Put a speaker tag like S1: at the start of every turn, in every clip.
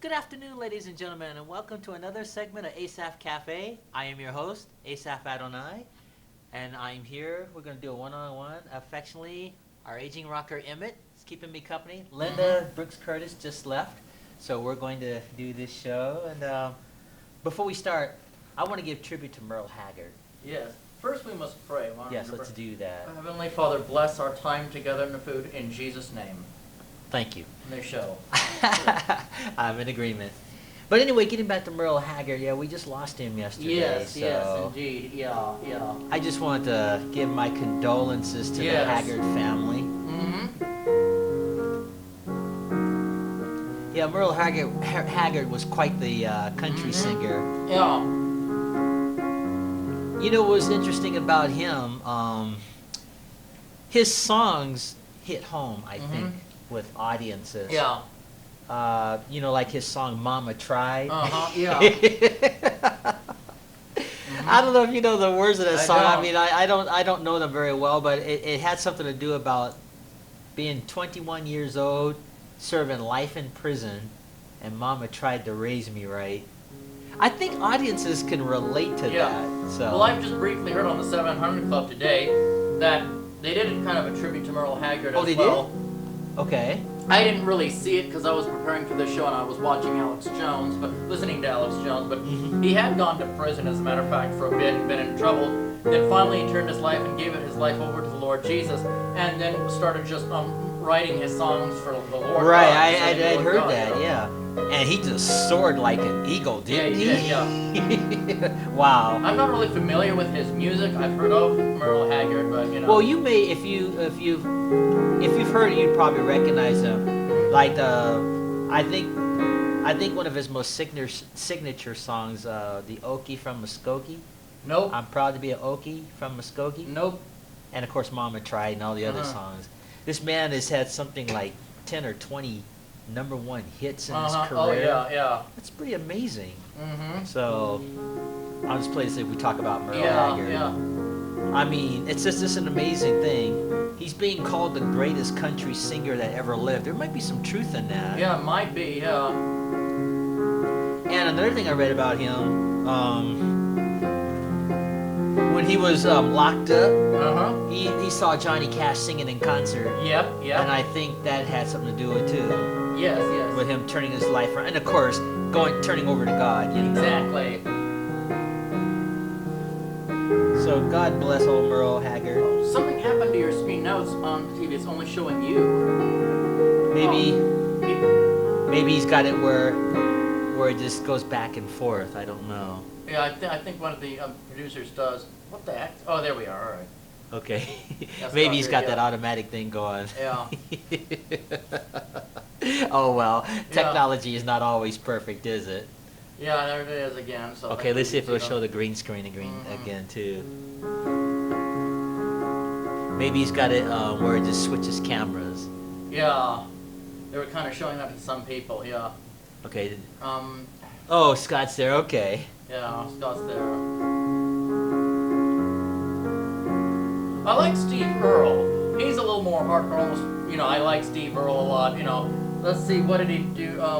S1: Good afternoon, ladies and gentlemen, and welcome to another segment of Asaph Cafe. I am your host, Asaph Adonai, and I'm here. We're going to do a one-on-one. Affectionately, our aging rocker Emmet is keeping me company. Linda Brooks Curtis just left, so we're going to do this show. And before we start, I want to give tribute to Merle Haggard.
S2: Yes. First we must pray.
S1: Yes, let's do that.
S2: Heavenly Father, bless our time together in the food in Jesus' name.
S1: Thank you.
S2: And they show.
S1: I'm in agreement. But anyway, getting back to Merle Haggard, yeah, we just lost him yesterday.
S2: Yes,
S1: so
S2: yes, indeed. Yeah.
S1: I just want to give my condolences to the Haggard family. Yeah, Merle Haggard was quite the country singer.
S2: Yeah.
S1: You know what was interesting about him? His songs hit home, I think, with audiences.
S2: Yeah.
S1: Like his song "Mama Tried."
S2: Yeah.
S1: I don't know if you know the words of that song.
S2: don't.
S1: I mean, I don't know them very well, but it had something to do about being 21 years old, serving life in prison, and Mama tried to raise me right. I think audiences can relate to that. So.
S2: Well, I've just briefly heard on the 700 Club today that they did kind of a tribute to Merle Haggard as well.
S1: Did? Okay.
S2: I didn't really see it because I was preparing for this show and I was watching Alex Jones, listening to Alex Jones, but he had gone to prison, as a matter of fact, for a bit and been in trouble. Then finally he turned his life and gave his life over to the Lord Jesus, and then started just writing his songs for the Lord.
S1: Right,
S2: God,
S1: I'd heard that, yeah. And he just soared like an eagle, didn't he?
S2: Yeah.
S1: Wow.
S2: I'm not really familiar with his music. I've heard of Merle Haggard, but you know.
S1: Well, you may, if you've heard it, you'd probably recognize him. Like I think one of his most signature songs, the Okie from Muskogee.
S2: Nope.
S1: I'm proud to be an Okie from Muskogee.
S2: Nope.
S1: And of course, Mama Tried and all the other songs. This man has had something like 10 or 20 number one hits in his career.
S2: Oh yeah.
S1: That's pretty amazing. So I'll just play this if we talk about Merle Haggard.
S2: Yeah.
S1: I mean, it's just an amazing thing. He's being called the greatest country singer that ever lived. There might be some truth in that.
S2: Yeah, it might be. Yeah.
S1: And another thing I read about him, when he was locked up, he saw Johnny Cash singing in concert.
S2: Yep.
S1: And I think that had something to do with it too.
S2: Yes.
S1: With him turning his life around, and of course, turning over to God. You know?
S2: Exactly.
S1: So God bless old Merle Haggard.
S2: Something happened to your screen. Now it's on TV. It's only showing you.
S1: Maybe he's got it where it just goes back and forth. I don't know.
S2: Yeah, I think one of the producers does. What the heck? Oh, there we are. All right.
S1: Okay.
S2: That's
S1: Maybe he's got
S2: yeah.
S1: that automatic thing going.
S2: Yeah.
S1: Oh well, technology is not always perfect, is it?
S2: Yeah, there it is again. So
S1: okay, let's see if it'll show the green screen again too. Maybe he's got it where it just switches cameras.
S2: Yeah, they were kind of showing that to some people. Yeah.
S1: Okay. Oh, Scott's there. Okay.
S2: Yeah, Scott's there. I like Steve Earle. He's a little more hardcore, almost. I like Steve Earle a lot. Let's see, what did he do? I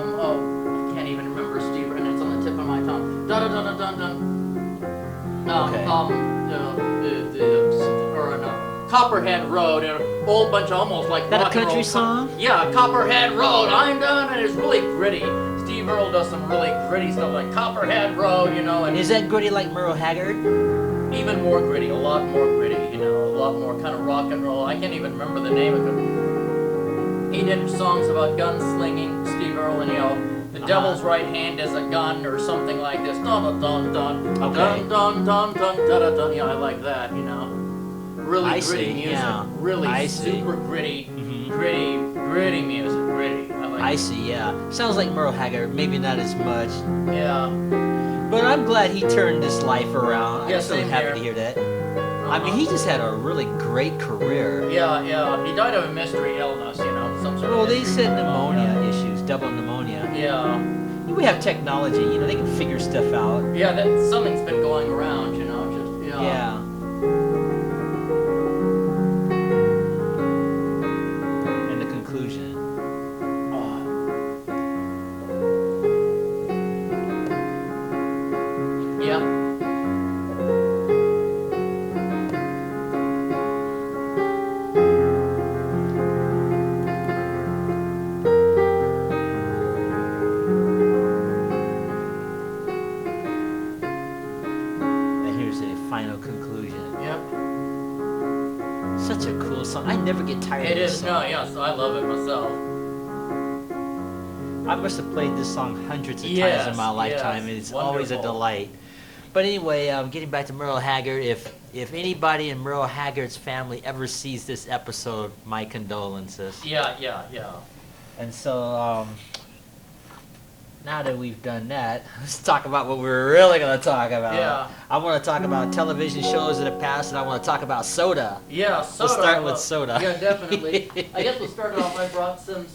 S2: can't even remember Steve, and it's on the tip of my tongue. Dun dun dun dun dun. Copperhead Road, and a whole bunch of almost like
S1: that
S2: rock
S1: a country
S2: and roll
S1: song?
S2: Yeah, Copperhead Road. I'm done, and it's really gritty. Steve Earle does some really gritty stuff like Copperhead Road, and
S1: is that gritty like Merle Haggard?
S2: Even more gritty, a lot more gritty, a lot more kind of rock and roll. I can't even remember the name of it. He did songs about gunslinging, Steve Earle, and the devil's right hand is a gun or something like this. Dun dun dun dun dun dun dun dun dun dun. I like that, Really gritty music.
S1: Yeah.
S2: Really super gritty, gritty music. Gritty. I like
S1: I see, yeah. Sounds like Merle Haggard, maybe not as much.
S2: Yeah.
S1: But I'm glad he turned his life around.
S2: Yeah,
S1: I'm so happy to hear that. I mean, he just had a really great career.
S2: Yeah. He died of a mystery illness, some sort of.
S1: Well, they said pneumonia issues, double pneumonia.
S2: Yeah.
S1: We have technology, they can figure stuff out.
S2: Yeah, something's been going around,
S1: Yeah. And the conclusion. little song. I never get tired of
S2: It
S1: this
S2: is,
S1: song.
S2: no, yes, I love it myself.
S1: I must have played this song hundreds of times
S2: Yes,
S1: in my lifetime,
S2: yes,
S1: and it's always a
S2: wonderful.
S1: delight. But anyway, getting back to Merle Haggard, if anybody in Merle Haggard's family ever sees this episode, my condolences.
S2: Yeah.
S1: And so, now that we've done that, let's talk about what we're really going to talk about.
S2: Yeah.
S1: I want to talk about television shows of the past, and I want to talk about soda.
S2: Yeah, soda.
S1: We'll start with soda.
S2: Yeah, definitely. I guess we'll start off. I brought some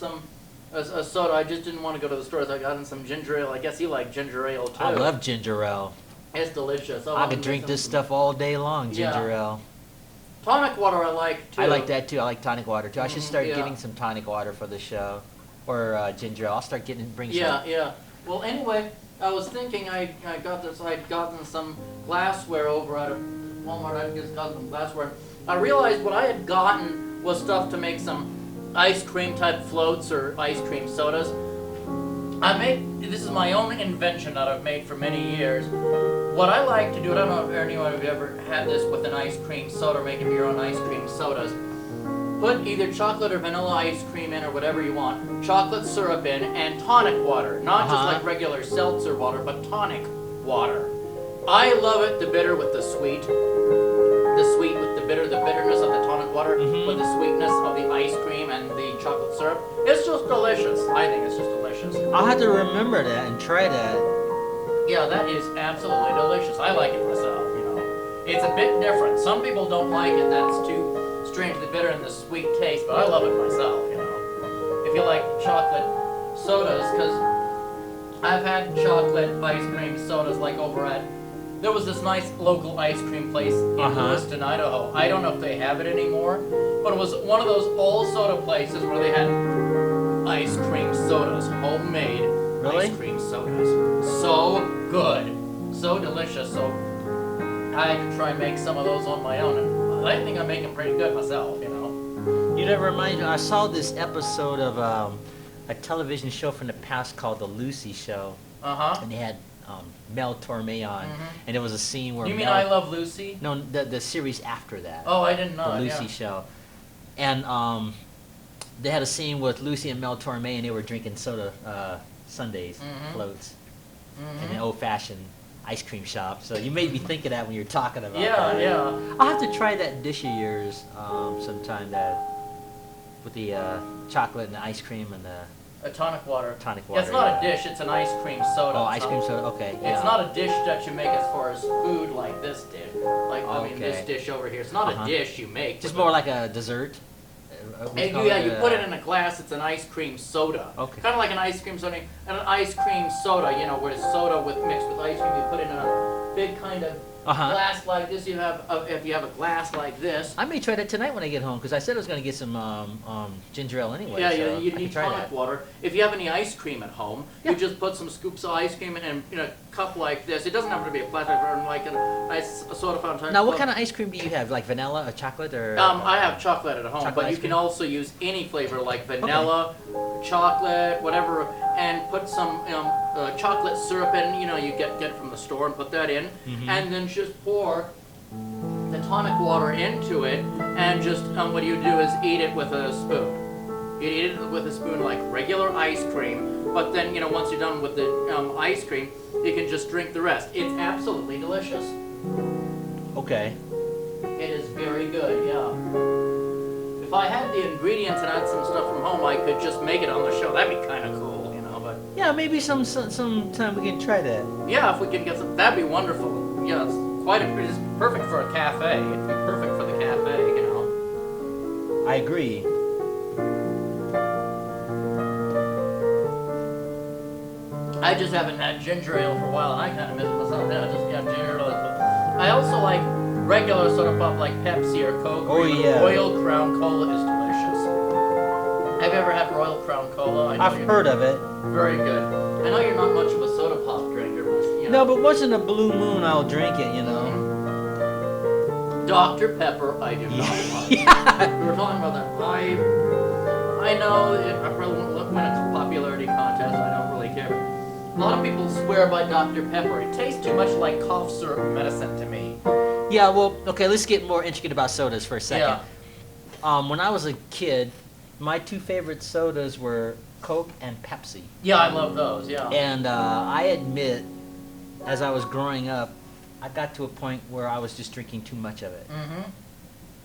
S2: a soda. I just didn't want to go to the stores. I got in some ginger ale. I guess you like ginger ale too.
S1: I love ginger ale.
S2: It's delicious.
S1: I could drink this stuff all day long, ginger ale.
S2: Tonic water I like too.
S1: I like that too. I like tonic water too. I should start
S2: yeah.
S1: getting some tonic water for the show, or ginger ale. I'll start bring some.
S2: Yeah. Well, anyway, I was thinking I'd gotten some glassware over at a Walmart. I just got some glassware. I realized what I had gotten was stuff to make some ice cream type floats or ice cream sodas. This is my own invention that I've made for many years. What I like to do, I don't know if anyone have ever had this with an ice cream soda, making your own ice cream sodas. Put either chocolate or vanilla ice cream in or whatever you want, chocolate syrup in, and tonic water. Not just like regular seltzer water, but tonic water. I love it, the bitter with the sweet. The sweet with the bitter, the bitterness of the tonic water with the sweetness of the ice cream and the chocolate syrup. It's just delicious. I think it's just delicious.
S1: I'll have to remember that and try that.
S2: Yeah, that is absolutely delicious. I like it myself, you know. It's a bit different. Some people don't like it. That's too strangely bitter and the sweet taste, but I love it myself, you know. If you like chocolate sodas, because I've had chocolate ice cream sodas like over at, there was this nice local ice cream place in Lewiston, Idaho. I don't know if they have it anymore, but it was one of those all soda places where they had ice cream sodas, homemade ice cream sodas. So good, so delicious. So I had to try and make some of those on my own, and I think I make them pretty good myself, you know.
S1: You know, remind me, I saw this episode of a television show from the past called The Lucy Show. And they had Mel Torme on, and there was a scene where
S2: You mean I Love Lucy?
S1: No, the series after that.
S2: Oh, I didn't know.
S1: The Lucy Show. And they had a scene with Lucy and Mel Torme, and they were drinking soda sundaes, floats, in an old-fashioned ice cream shop. So you made me think of that when you're talking about that.
S2: Yeah.
S1: I'll have to try that dish of yours sometime, that with the chocolate and the ice cream and the
S2: A tonic water.
S1: tonic water.
S2: It's not a dish, it's an ice cream soda.
S1: Oh, ice cream soda, okay.
S2: It's not a dish that you make as far as food like this did. Like, I mean, this
S1: Okay.
S2: dish over here. It's not a dish you make.
S1: Just more like a dessert?
S2: You put it in a glass, it's an ice cream soda.
S1: Okay.
S2: Kind of like an ice cream soda. And an ice cream soda, you know, where it's soda mixed with ice cream, you put it in a big kind of glass like this. You have, if you have a glass like this.
S1: I may try that tonight when I get home, because I said I was going to get some ginger ale anyway.
S2: Yeah,
S1: so
S2: you
S1: I
S2: need
S1: can try
S2: tonic
S1: that.
S2: water. If you have any ice cream at home, you just put some scoops of ice cream in a cup like this. It doesn't have to be a plastic, or like a soda fountain.
S1: Now, what kind of ice cream do you have? Like vanilla or chocolate? Or
S2: I have chocolate at home,
S1: chocolate
S2: but
S1: ice
S2: you can
S1: cream?
S2: also use any flavor like vanilla, chocolate, whatever, and put some chocolate syrup in. You know, you get from the store, and put that in, and then just pour the tonic water into it, and just what you do is eat it with a spoon. You eat it with a spoon like regular ice cream, but then, you know, once you're done with the ice cream, you can just drink the rest. It's absolutely delicious.
S1: Okay.
S2: It is very good, yeah. If I had the ingredients and had some stuff from home, I could just make it on the show. That'd be kind of cool, you know, but...
S1: Yeah, maybe sometime we can try that.
S2: Yeah, if we can get some, that'd be wonderful. Yeah, it's it's perfect for a cafe. It'd be perfect for the cafe, you know.
S1: I agree.
S2: I just haven't had ginger ale for a while, and I kind of miss it myself. Ginger ale. I also like regular soda pop like Pepsi or Coke.
S1: Oh, yeah.
S2: Royal Crown Cola is delicious. Have you ever had Royal Crown Cola? I know
S1: I've heard of it.
S2: Very good. I know you're not much of a soda pop drinker, but you know.
S1: No, but once in a blue moon, I'll drink it, you know.
S2: Dr. Pepper, I do not like.
S1: Yeah.
S2: We were talking about that. I know I probably won't win a popularity contest. I don't really care. A lot of people swear by Dr. Pepper. It tastes too much like cough syrup medicine to me.
S1: Yeah, well, okay, let's get more intricate about sodas for a second.
S2: Yeah.
S1: When I was a kid, my two favorite sodas were Coke and Pepsi.
S2: Yeah, I love those. Yeah.
S1: And I admit, as I was growing up, I got to a point where I was just drinking too much of it.
S2: Mm-hmm.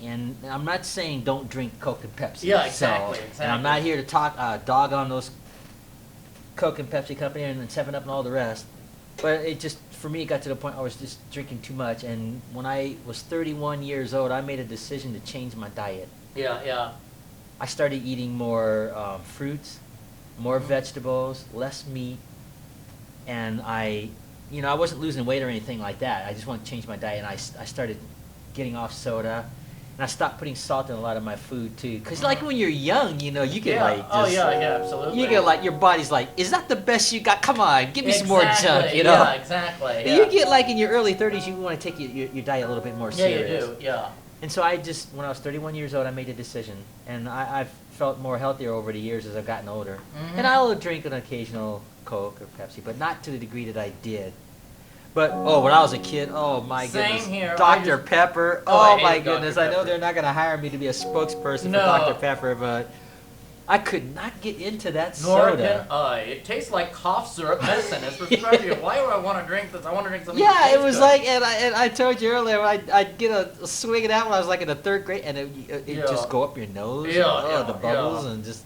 S1: And I'm not saying don't drink Coke and Pepsi.
S2: Yeah, exactly,
S1: So,
S2: exactly.
S1: And I'm not here to talk dog on those Coke and Pepsi company and 7-Up and all the rest. But it just, for me, it got to the point I was just drinking too much. And when I was 31 years old, I made a decision to change my diet.
S2: Yeah, yeah.
S1: I started eating more fruits, more
S2: Mhm.
S1: vegetables, less meat, and I wasn't losing weight or anything like that. I just wanted to change my diet, and I started getting off soda, and I stopped putting salt in a lot of my food too. Cause like when you're young, you get
S2: Yeah.
S1: like just,
S2: Oh yeah, yeah, absolutely.
S1: you get like your body's like, is that the best you got? Come on, give me some more
S2: Exactly,
S1: junk,
S2: Yeah, exactly.
S1: But
S2: Yeah.
S1: you get like in your early 30s, you want to take your diet a little bit more
S2: Yeah,
S1: serious.
S2: you do. Yeah.
S1: And so when I was 31 years old, I made a decision, and I've felt more healthier over the years as I've gotten older.
S2: Mhm.
S1: And I'll drink an occasional Coke or Pepsi, but not to the degree that I did. But when I was a kid, oh my
S2: Same
S1: goodness,
S2: here.
S1: Dr. Pepper.
S2: Oh, I
S1: Oh my
S2: hated Dr.
S1: goodness, I know
S2: Pepper.
S1: they're not gonna hire me to be a spokesperson
S2: No.
S1: for Dr. Pepper, but I could not get into that
S2: Nor
S1: soda.
S2: can I. It tastes like cough syrup medicine. It's prescribed to you. Why would I want to drink this? I want to drink something.
S1: Yeah,
S2: that
S1: it
S2: tastes
S1: was
S2: good.
S1: like, and I told you earlier, I'd get a swig of that when I was like in the 3rd grade, and it
S2: Yeah.
S1: just go up your nose.
S2: Yeah,
S1: oh,
S2: yeah,
S1: the bubbles
S2: yeah.
S1: and just.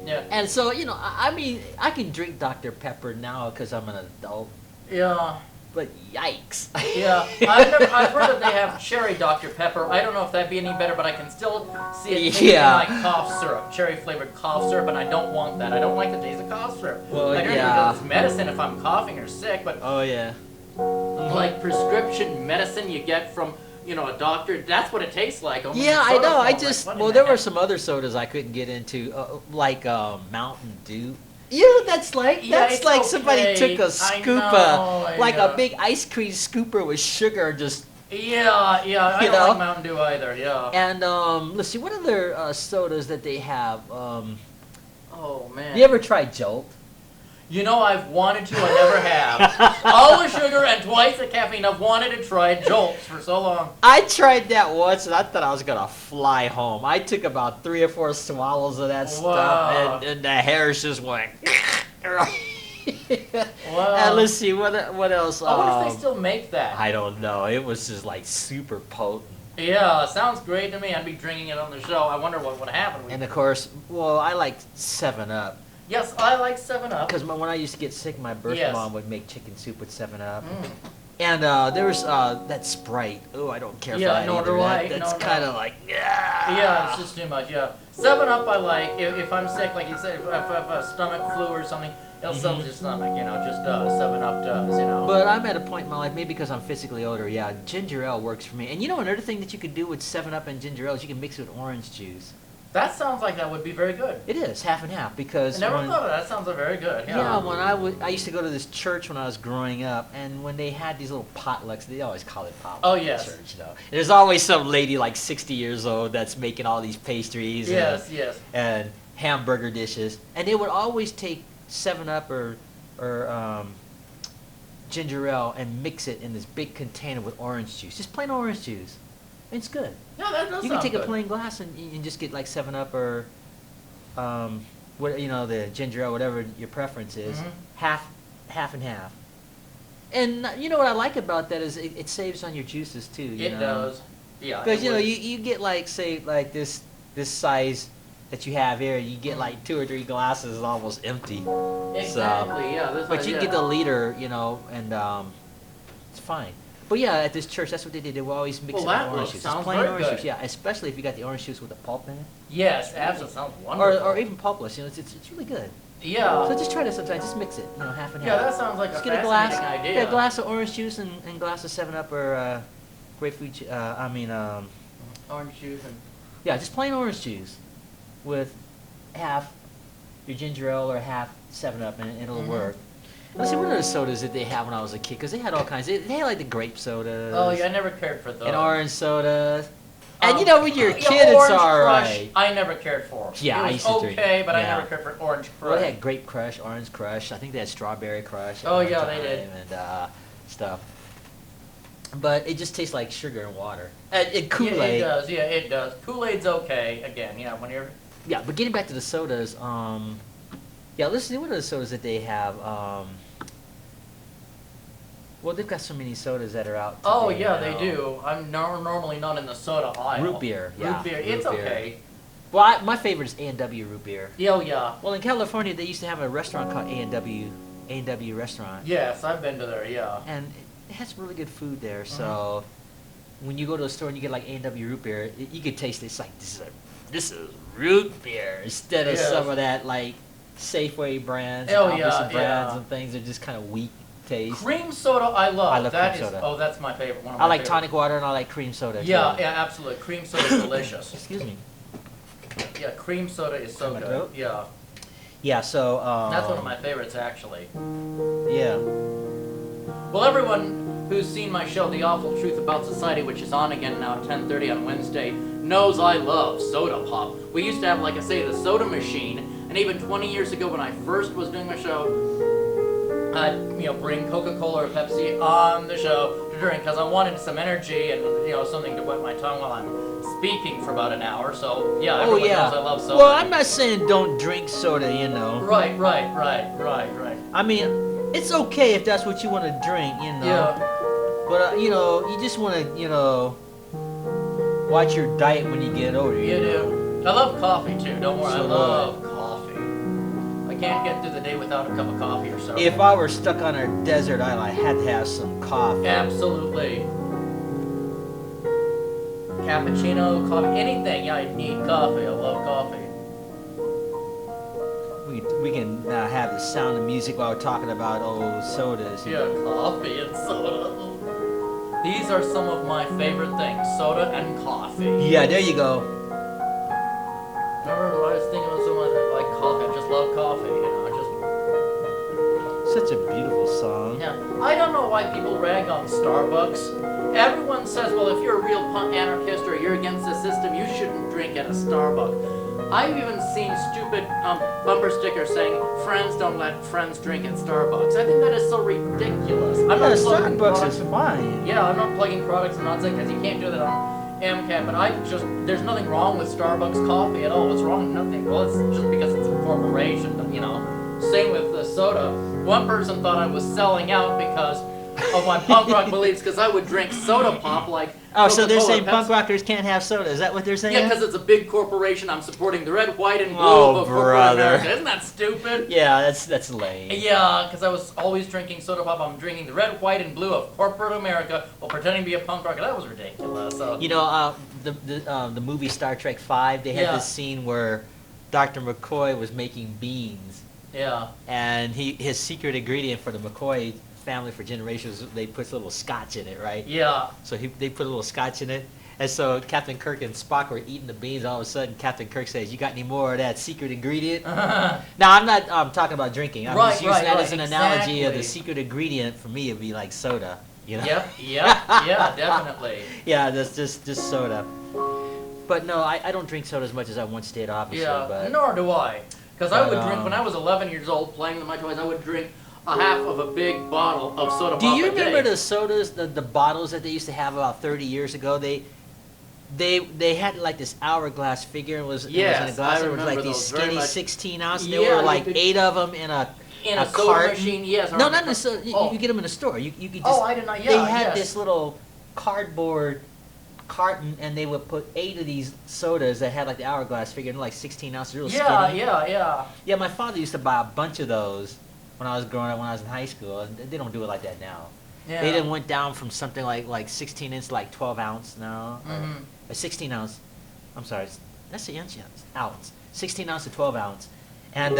S2: Yeah.
S1: And so I mean, I can drink Dr. Pepper now because I'm an adult,
S2: Yeah.
S1: but yikes.
S2: Yeah. I've heard that they have cherry Dr. Pepper. I don't know if that'd be any better, but I can still see it tasting
S1: Yeah.
S2: like cough syrup, cherry flavored cough syrup, and I don't want that. I don't like the taste of cough syrup.
S1: Well,
S2: I heard
S1: yeah.
S2: it's medicine if I'm coughing or sick, but
S1: Oh yeah.
S2: like prescription medicine you get from a doctor, that's what it tastes like. Only
S1: Yeah,
S2: in
S1: I
S2: soda
S1: know.
S2: form.
S1: I
S2: Like,
S1: just
S2: what in
S1: well,
S2: the
S1: there were
S2: heck?
S1: some other sodas I couldn't get into, like Mountain Dew. That's
S2: Yeah, it's
S1: like somebody
S2: okay.
S1: took a
S2: I
S1: scoop,
S2: know,
S1: like
S2: yeah.
S1: a big ice cream scooper with sugar, just.
S2: Yeah, I
S1: You
S2: don't
S1: know?
S2: like Mountain Dew either. Yeah.
S1: And let's see, what other sodas that they have?
S2: Oh man.
S1: You ever tried Jolt?
S2: I've wanted to, I never have. All the sugar and twice the caffeine. I've wanted to try Jolts for so long.
S1: I tried that once, and I thought I was gonna fly home. I took about 3 or 4 swallows of that
S2: Wow.
S1: stuff, and the hairs just went.
S2: Wow.
S1: And let's see, what else?
S2: I wonder if they still make that.
S1: I don't know. It was just like super potent.
S2: Yeah, sounds great to me. I'd be drinking it on the show. I wonder what would happen.
S1: And of course, well, I like 7-Up.
S2: Yes, I like 7-Up.
S1: Because when I used to get sick, my birth
S2: Yes.
S1: mom would make chicken soup with 7-Up.
S2: Mm.
S1: And there was that Sprite. Oh, I don't care for
S2: Yeah,
S1: that
S2: nor
S1: either.
S2: do I.
S1: That's
S2: No, no.
S1: kind of like,
S2: Yeah, it's just too much, yeah. 7-Up I like. If I'm sick, like you said, if I have a stomach flu or something, it'll settle your stomach, just 7-Up does.
S1: But I'm at a point in my life, maybe because I'm physically older, yeah, ginger ale works for me. And another thing that you could do with 7-Up and ginger ale is you can mix it with orange juice.
S2: That sounds like that would be very good.
S1: It is, half and half, because
S2: I never
S1: when-
S2: thought of that. That sounds very good.
S1: Yeah, when I used to go to this church when I was growing up, and when they had these little potlucks, they always call it potluck
S2: Oh,
S1: at
S2: yes.
S1: church, There's always some lady like 60 years old that's making all these pastries
S2: Yes.
S1: and hamburger dishes, and they would always take 7-Up or ginger ale and mix it in this big container with orange juice, just plain orange juice. It's good.
S2: Yeah, that does
S1: You can
S2: sound
S1: take
S2: good.
S1: a plain glass and just get like 7-Up or the ginger ale, whatever your preference is,
S2: Mhm.
S1: half and half. And you know what I like about that is it saves on your juices too.
S2: It does. Yeah.
S1: Because
S2: it would.
S1: you get like say like this size that you have here, you get like 2 or 3 glasses almost empty.
S2: Exactly. Yeah. This
S1: But you can get the liter, and it's fine. But yeah, at this church, that's what they did. They would always mix
S2: Well,
S1: it
S2: that
S1: with orange
S2: would-
S1: juice.
S2: sounds
S1: Just plain
S2: very
S1: orange
S2: good.
S1: juice, yeah. Especially if you got the orange juice with the pulp in it,
S2: Yes, absolutely sounds wonderful.
S1: or even pulpless. It's really good.
S2: Yeah.
S1: So just try that sometimes. Just mix it, half and
S2: Yeah,
S1: half.
S2: that sounds like
S1: Just
S2: a
S1: get a glass,
S2: fascinating idea.
S1: get a glass of orange juice and glass of 7-Up or grapefruit.
S2: Orange juice and.
S1: Yeah, just plain orange juice with half your ginger ale or half 7-Up, and it'll
S2: Mhm.
S1: work. Let's see, what are the sodas that they had when I was a kid? Because they had all kinds. They had like the grape sodas.
S2: Oh yeah, I never cared for those.
S1: And orange sodas. And when you're a
S2: yeah,
S1: kid, it's
S2: Orange
S1: all
S2: Crush,
S1: right.
S2: I never cared for.
S1: Yeah,
S2: it
S1: I
S2: was
S1: used to drink.
S2: okay, but I
S1: Yeah.
S2: never cared for Orange Crush.
S1: Well, they had grape crush, orange crush. I think they had strawberry crush. at
S2: Oh,
S1: one
S2: yeah, they
S1: time,
S2: did.
S1: And stuff. but it just tastes like sugar and water. And
S2: Yeah,
S1: Kool-Aid.
S2: it does. Yeah, it does. Kool-Aid's okay. Again, yeah, when you're.
S1: Yeah, but getting back to the sodas, yeah, let's see what are the sodas that they have. Well, they've got so many sodas that are out.
S2: Oh
S1: today
S2: yeah,
S1: now.
S2: they do. I'm normally not in the soda aisle.
S1: Root beer, yeah.
S2: Root beer, it's
S1: root beer.
S2: okay.
S1: Well, my favorite is A&W root beer.
S2: Yeah, oh, yeah.
S1: Well, in California, they used to have a restaurant called A&W restaurant.
S2: Yes, I've been to there. Yeah.
S1: And it has really good food there.
S2: Uh-huh.
S1: So when you go to a store and you get like A&W root beer, you could taste it. It's like this is root beer instead of
S2: Yes.
S1: some of that like Safeway brands,
S2: Oh,
S1: and
S2: yeah,
S1: Albertson brands
S2: yeah.
S1: and things. They're just kind of weak taste.
S2: Cream soda, I love.
S1: I love
S2: That
S1: cream
S2: is-
S1: soda.
S2: Oh, that's my favorite. One of
S1: I
S2: my
S1: like
S2: favorites.
S1: tonic water and I like cream soda.
S2: Yeah,
S1: too.
S2: yeah, absolutely. Cream soda is delicious.
S1: Excuse me.
S2: Yeah, cream soda is so
S1: Clear my
S2: good.
S1: throat?
S2: Yeah,
S1: Yeah. So.
S2: that's one of my favorites actually.
S1: Yeah.
S2: Well, everyone who's seen my show, The Awful Truth About Society, which is on again now at 10:30 on Wednesday, knows I love soda pop. We used to have, like I say, the soda machine, and even 20 years ago when I first was doing my show, I'd bring Coca-Cola or Pepsi on the show to drink because I wanted some energy and something to wet my tongue while I'm speaking for about an hour. So yeah,
S1: Oh
S2: everyone
S1: yeah.
S2: knows I love soda.
S1: Well, I'm not saying don't drink soda.
S2: Right.
S1: I mean, it's okay if that's what you want to drink.
S2: Yeah.
S1: But you just want to watch your diet when you get older.
S2: You do. I love coffee too. Don't worry, I
S1: So do
S2: love coffee. I can't get through the day without a cup of coffee or so.
S1: If I were stuck on a desert island, I had to have some coffee.
S2: Absolutely. Cappuccino, coffee, anything. Yeah, I need coffee. I love coffee.
S1: We can have the sound of music while we're talking about old sodas.
S2: Yeah, coffee and soda. These are some of my favorite things: soda and coffee.
S1: Yeah, there you go.
S2: Remember, I was thinking of so much like coffee. I just love coffee.
S1: Such a beautiful song.
S2: Yeah, I don't know why people rag on Starbucks. Everyone says, well, if you're a real punk anarchist or you're against the system, you shouldn't drink at a Starbucks. I've even seen stupid bumper stickers saying, friends don't let friends drink at Starbucks. I think that is so ridiculous. I'm not plugging
S1: Starbucks
S2: products.
S1: is fine.
S2: Yeah, I'm not plugging products and nonsense because you can't do that on MCAT, but there's nothing wrong with Starbucks coffee at all. What's wrong? Nothing. Well, it's just because it's a corporation, Same with the soda. One person thought I was selling out because of my punk rock beliefs because I would drink soda pop like
S1: Oh, so they're
S2: Coca-Cola,
S1: saying punk
S2: Pepsi.
S1: rockers can't have soda. Is that what they're saying?
S2: Yeah, because it's a big corporation. I'm supporting the red, white, and blue
S1: Oh,
S2: of corporate
S1: brother.
S2: America. Isn't that stupid?
S1: Yeah, that's lame.
S2: Yeah, because I was always drinking soda pop. I'm drinking the red, white, and blue of corporate America while pretending to be a punk rocker. That was ridiculous. So.
S1: The movie Star Trek V, they had
S2: Yeah.
S1: this scene where Dr. McCoy was making beans,
S2: Yeah.
S1: and his secret ingredient for the McCoy family for generations, they put a little scotch in it, right?
S2: Yeah.
S1: So they put a little scotch in it, and so Captain Kirk and Spock were eating the beans. All of a sudden, Captain Kirk says, "You got any more of that secret ingredient?" Now, I'm not talking about drinking. I'm just using that as an analogy of the
S2: exactly.
S1: secret ingredient. For me, it'd be like soda.
S2: Yep, yeah, definitely.
S1: Yeah, that's just soda. But no, I don't drink soda as much as I once did, obviously.
S2: Yeah,
S1: but
S2: nor do I. Because I would
S1: But,
S2: drink, when I was 11 years old playing the microwaves, I would drink a half of a big bottle of soda
S1: do
S2: pop
S1: you
S2: a
S1: remember
S2: day.
S1: the sodas, the bottles that they used to have about 30 years ago? They had like this hourglass figure and was
S2: Yes,
S1: it was in a glass.
S2: I
S1: It was like
S2: remember
S1: these
S2: those very
S1: skinny
S2: much.
S1: 16-ounce. There
S2: Yeah,
S1: were
S2: you
S1: like
S2: could-
S1: 8 of them in a
S2: In a soda
S1: carton.
S2: machine, yes. I
S1: No,
S2: remember.
S1: not in a soda.
S2: Oh.
S1: You get them in a store. You could just.
S2: Oh, I did not. Yeah,
S1: They had
S2: yes.
S1: this little cardboard carton, and they would put 8 of these sodas that had like the hourglass figure, and like 16 ounces, real
S2: Yeah,
S1: skinny.
S2: yeah.
S1: Yeah, my father used to buy a bunch of those when I was growing up, when I was in high school, and they don't do it like that now.
S2: Yeah.
S1: They then went down from something like 16 inch to like 12 ounce now.
S2: Mhm.
S1: A 16 ounce. I'm sorry, that's the inch ounce. 16 ounce to 12 ounce. And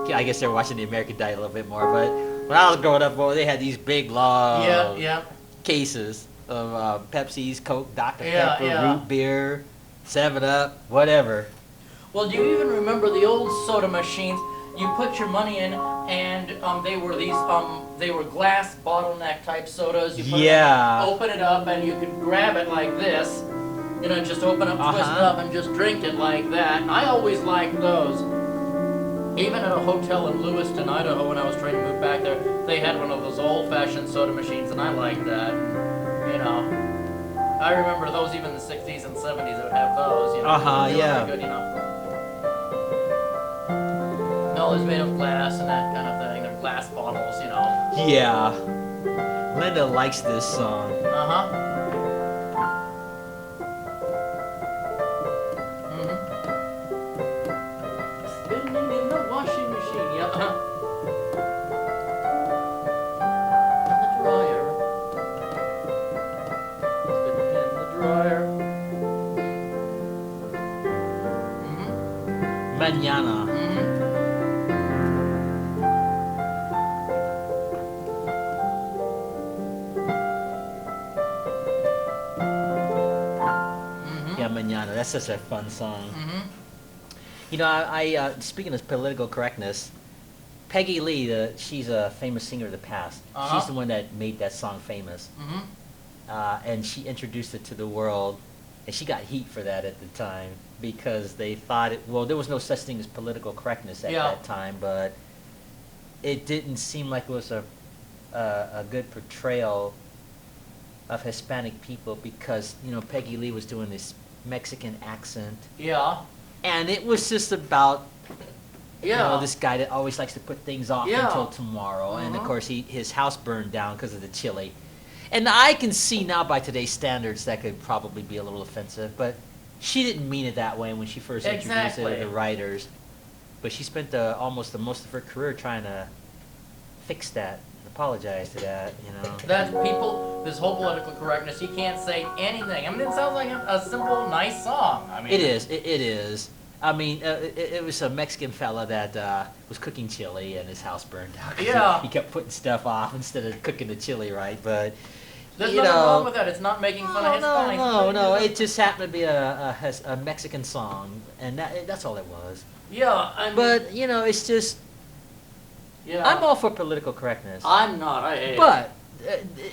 S1: yeah, I guess they're watching the American Diet a little bit more. But when I was growing up, boy, they had these big long
S2: Yeah.
S1: cases of Pepsi's, Coke, Dr.
S2: Yeah,
S1: Pepper,
S2: yeah.
S1: root beer, 7-Up, whatever.
S2: Well, do you even remember the old soda machines? You put your money in, and they were these they were glass bottleneck type sodas. You put
S1: Yeah.
S2: it in, open it up, and you could grab it like this. Just open up, twist it
S1: Uh-huh.
S2: up, and just drink it like that. And I always liked those. Even at a hotel in Lewiston, Idaho, when I was trying to move back there, they had one of those old-fashioned soda machines, and I liked that. You know, I remember those even in the 60s and 70s would have those. You know, they were
S1: yeah.
S2: very good, you know. Always made of glass and that kind of thing. They're glass bottles, you know.
S1: Yeah. Linda likes this song.
S2: Uh-huh. Spinning in the washing machine, yeah. In the dryer. Spinning in the dryer.
S1: Mañana. Yeah, Mañana. That's such a fun song. You know, I speaking of political correctness, Peggy Lee, she's a famous singer of the past. She's the one that made that song famous. And she introduced it to the world, and she got heat for that at the time because they thought there was no such thing as political correctness at that time, but it didn't seem like it was a good portrayal of Hispanic people because, you know, Peggy Lee was doing this Mexican accent.
S2: Yeah.
S1: And it was just about, you
S2: Yeah.
S1: know, this guy that always likes to put things off
S2: Yeah.
S1: until tomorrow. And of course, his house burned down because of the chili. And I can see now by today's standards that could probably be a little offensive, but she didn't mean it that way when she first introduced it to the writers. But she spent almost the most of her career trying to fix that, and apologize to that, you know.
S2: That people, this whole political correctness, you can't say anything. I mean, it sounds like a simple, nice song. I mean,
S1: It is. It is. I mean, it was a Mexican fella that was cooking chili and his house burned down. 'Cause
S2: Yeah.
S1: He kept putting stuff off instead of cooking the chili right, but
S2: there's
S1: you
S2: nothing
S1: know,
S2: wrong with that. It's not making fun of Hispanics.
S1: No. It just happened to be a Mexican song, and that's all it was.
S2: Yeah, I mean,
S1: But you know, it's just
S2: yeah.
S1: I'm all for political correctness,
S2: I'm not. I hate it.
S1: but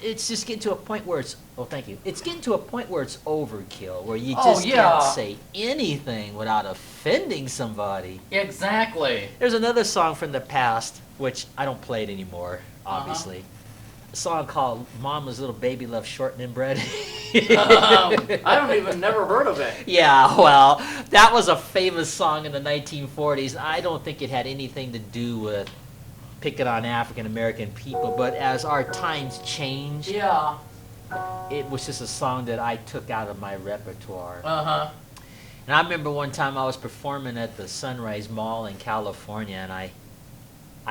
S1: it's just getting to a point where it's. Oh, thank you. It's getting to a point where it's overkill, where you just can't say anything without offending somebody.
S2: Exactly.
S1: There's another song from the past, which I don't play it anymore, obviously. A song called Mama's Little Baby Loves Shortening Bread.
S2: I don't even never heard of it.
S1: Yeah, well, that was a famous song in the 1940s. I don't think it had anything to do with picking on African American people, but as our times change,
S2: Yeah.
S1: it was just a song that I took out of my repertoire.
S2: Uh-huh.
S1: And I remember one time I was performing at the Sunrise Mall in California, and I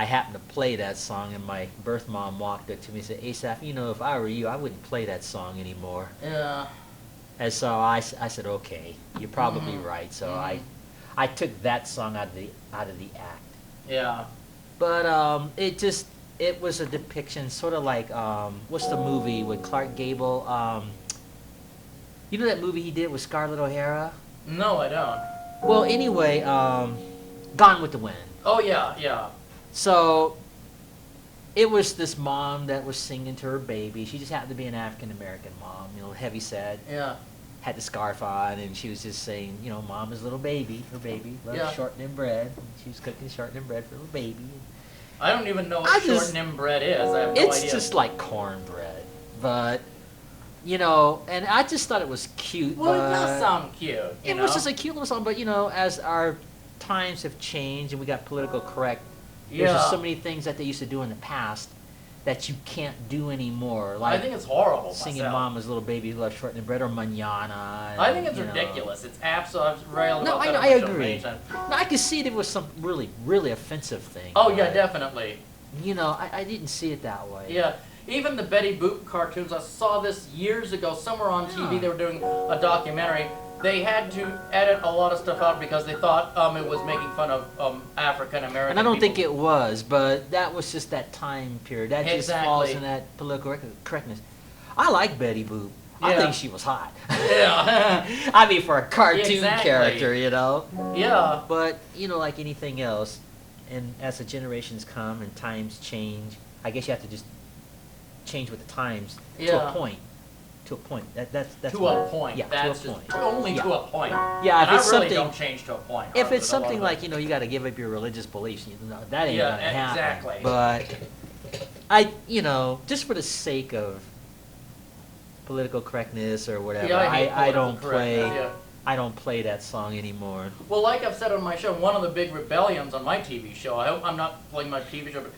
S1: happened to play that song, and my birth mom walked up to me and said, "Asaph, you know, if I were you, I wouldn't play that song anymore."
S2: Yeah.
S1: And so I said, "Okay, you're probably right." So I took that song out of the act.
S2: Yeah.
S1: But it was a depiction, sort of like what's the movie with Clark Gable? You know that movie he did with Scarlett O'Hara?
S2: No, I don't.
S1: Well, anyway, Gone with the Wind.
S2: Oh, yeah, yeah.
S1: So it was this mom that was singing to her baby. She just happened to be an African American mom, you know, heavy set,
S2: Yeah.
S1: had the scarf on, and she was just saying, you know, Mama's little baby, her baby, loves
S2: Yeah.
S1: shortening bread. And she was cooking shortening bread for her baby.
S2: I don't even know
S1: I
S2: what
S1: just-
S2: shortening bread is. I have no
S1: It's
S2: idea.
S1: just like cornbread, but you know, and I just thought it was cute.
S2: Well, it
S1: but
S2: does sound cute.
S1: it was just a cute little song, but you know, as our times have changed and we got political correct, there's just so many things that they used to do in the past that you can't do anymore. Like
S2: I think it's horrible.
S1: singing
S2: myself.
S1: Mama's Little Baby Loves Shortening Bread or Manana.
S2: I think it's
S1: you know.
S2: ridiculous. It's absolutely. I've railed
S1: No,
S2: about that
S1: I
S2: on the show
S1: agree.
S2: many times.
S1: No, I could see it was some really, really offensive thing.
S2: Oh yeah,
S1: but,
S2: definitely.
S1: You know, I didn't see it that way.
S2: Yeah, even the Betty Boop cartoons. I saw this years ago somewhere on TV.
S1: Yeah.
S2: They were doing a documentary. They had to edit a lot of stuff out because they thought it was making fun of African American.
S1: And I don't think
S2: people.
S1: it was, but that was just that time period. That just falls
S2: Exactly.
S1: in that political correctness. I like Betty Boop. I
S2: Yeah.
S1: think she was hot.
S2: Yeah.
S1: I mean, for a cartoon
S2: Exactly.
S1: character, you know.
S2: Yeah.
S1: But you know, like anything else, and as the generations come and times change, I guess you have to just change with the times to
S2: Yeah.
S1: a point. To a point. That's
S2: To
S1: what-
S2: a point.
S1: Yeah,
S2: That's
S1: to a
S2: just
S1: point.
S2: only
S1: Yeah.
S2: to a point.
S1: Yeah, if
S2: and
S1: it's
S2: I really
S1: something-
S2: don't change to a point.
S1: If
S2: hardly,
S1: it's
S2: but a lot
S1: something
S2: of
S1: like,
S2: it.
S1: you know, you got to give up your religious beliefs, you know, that ain't
S2: Yeah,
S1: gonna happen.
S2: exactly.
S1: But I, you know, just for the sake of political correctness or whatever.
S2: Yeah, I hate
S1: I don't
S2: political
S1: play.
S2: correctness, yeah.
S1: I don't play that song anymore.
S2: Well, like I've said on my show, one of the big rebellions on my TV show, I hope I'm not playing my TV show, but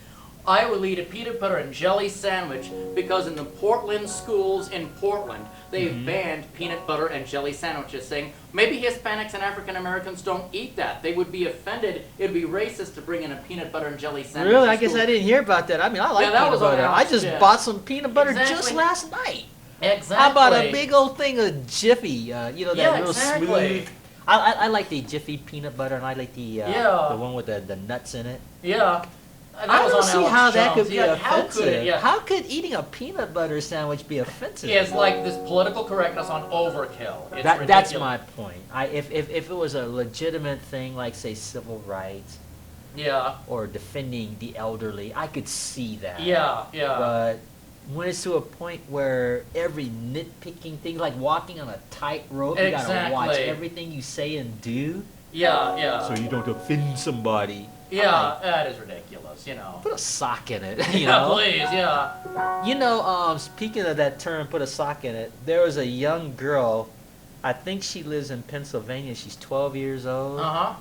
S2: I will eat a peanut butter and jelly sandwich because in the Portland schools in Portland, they've banned peanut butter and jelly sandwiches, saying maybe Hispanics and African Americans don't eat that. They would be offended. It would be racist to bring in a peanut butter and jelly sandwich.
S1: Really?
S2: to
S1: I guess
S2: school.
S1: I didn't hear about that. I mean, I like
S2: that
S1: peanut
S2: was
S1: butter. I
S2: announced,
S1: just
S2: yeah.
S1: bought some peanut butter just
S2: Exactly.
S1: last night.
S2: Exactly.
S1: How about a big old thing of Jiffy? That
S2: Yeah,
S1: real
S2: exactly.
S1: smooth. I like the Jiffy peanut butter, and I like the one with the nuts in it.
S2: Yeah. That
S1: I
S2: was
S1: don't
S2: on
S1: see
S2: Alex
S1: how that
S2: Jones.
S1: could be
S2: Yeah,
S1: offensive.
S2: How
S1: How could eating a peanut butter sandwich be offensive?
S2: It's like this political correctness on overkill. It's
S1: That's
S2: ridiculous.
S1: my point. If it was a legitimate thing, like say civil rights
S2: Yeah.
S1: or defending the elderly, I could see that.
S2: Yeah. Yeah.
S1: But when it's to a point where every nitpicking thing, like walking on a tightrope, you gotta watch
S2: Exactly.
S1: everything you say and do,
S2: Yeah. Yeah.
S1: so you don't offend somebody.
S2: Yeah. That is ridiculous. You know.
S1: Put a sock in it.
S2: Yeah. Please. Yeah.
S1: Speaking of that term, put a sock in it. There was a young girl. I think she lives in Pennsylvania. She's 12 years old.
S2: Uh huh.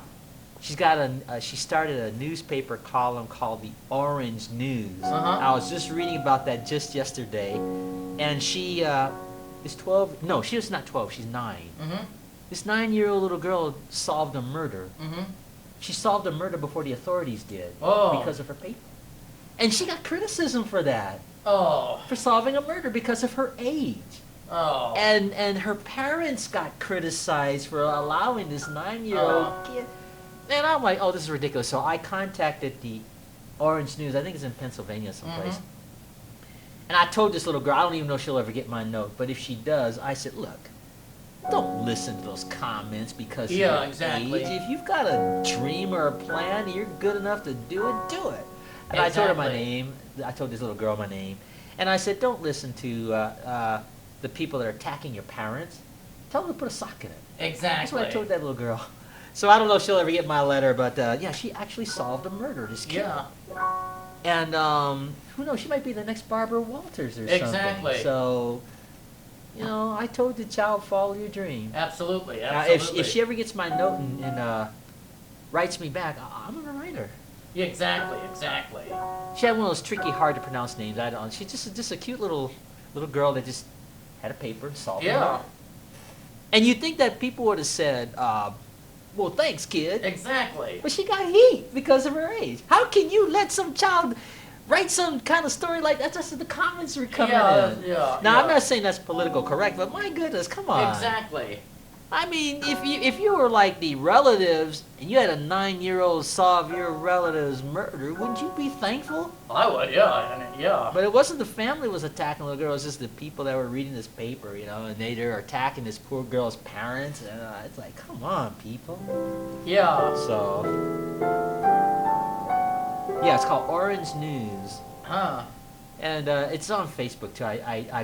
S1: She started a newspaper column called the Orange News.
S2: Uh-huh.
S1: I was just reading about that just yesterday, and she is 12. No, she was not 12. She's 9.
S2: Mhm.
S1: This 9-year-old little girl solved a murder.
S2: Mhm.
S1: She solved a murder before the authorities did
S2: Oh.
S1: because of her paper, and she got criticism for that,
S2: Oh.
S1: for solving a murder because of her age.
S2: Oh.
S1: And her parents got criticized for allowing this 9-year-old kid. And I'm like, oh, this is ridiculous. So I contacted the Orange News. I think it's in Pennsylvania someplace. And I told this little girl, I don't even know if she'll ever get my note, but if she does, I said, look, don't listen to those comments because of
S2: Yeah,
S1: your
S2: exactly.
S1: age. If you've got a dream or a plan, you're good enough to do it, do it. And I told her my
S2: Exactly.
S1: name. I told this little girl my name. And I said, don't listen to the people that are attacking your parents. Tell them to put a sock in it.
S2: Exactly.
S1: That's what I told that little girl. So I don't know if she'll ever get my letter, but yeah, she actually solved a murder, this kid.
S2: Yeah.
S1: And who knows, she might be the next Barbara Walters or
S2: Exactly.
S1: something. So, I told the child, follow your dream.
S2: Absolutely.
S1: Now,
S2: Absolutely.
S1: if she ever gets my note and writes me back, I'm going to write her.
S2: Yeah, exactly. Exactly.
S1: She had one of those tricky, hard to pronounce names. I don't. She's just a cute little girl that just had a paper and solved a
S2: Yeah.
S1: murder. And you'd think that people would have said, well, thanks, kid.
S2: Exactly.
S1: But she got heat because of her age. How can you let some child write some kind of story like that? That's the comments were coming in.
S2: Yeah.
S1: Now, I'm
S2: yeah.
S1: not saying that's political correct, but my goodness, come on.
S2: Exactly.
S1: I mean, if you were like the relatives and you had a 9-year-old solve your relative's murder, wouldn't you be thankful?
S2: I would. Yeah. And yeah.
S1: But it wasn't the family was attacking the little girl. It was just the people that were reading this paper, and they're attacking this poor girl's parents. And it's like, come on, people.
S2: Yeah.
S1: So, yeah, it's called Orange News.
S2: Huh.
S1: And it's on Facebook too.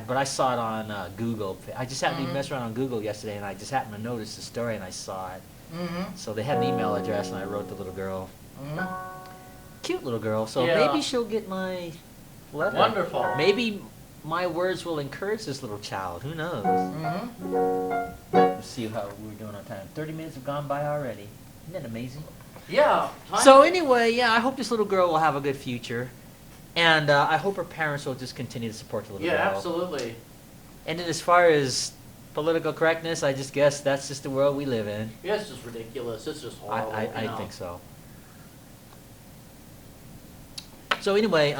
S1: But I saw it on Google. I just happened to
S2: Mhm.
S1: mess around on Google yesterday, and I just happened to notice the story, and I saw it.
S2: Mhm.
S1: So they had an email address, and I wrote the little girl.
S2: Mhm.
S1: Cute little girl. So
S2: Yeah.
S1: maybe she'll get my letter.
S2: Wonderful.
S1: Maybe my words will encourage this little child. Who knows?
S2: Mhm.
S1: Let's see how we're doing on time. 30 minutes have gone by already. Isn't that amazing?
S2: Yeah.
S1: So anyway, yeah, I hope this little girl will have a good future. And I hope her parents will just continue to support the little
S2: Yeah.
S1: girl.
S2: Absolutely.
S1: And then as far as political correctness, I just guess that's just the world we live in.
S2: Yeah, it's just ridiculous. It's just horrible.
S1: I
S2: you know.
S1: think so. So anyway,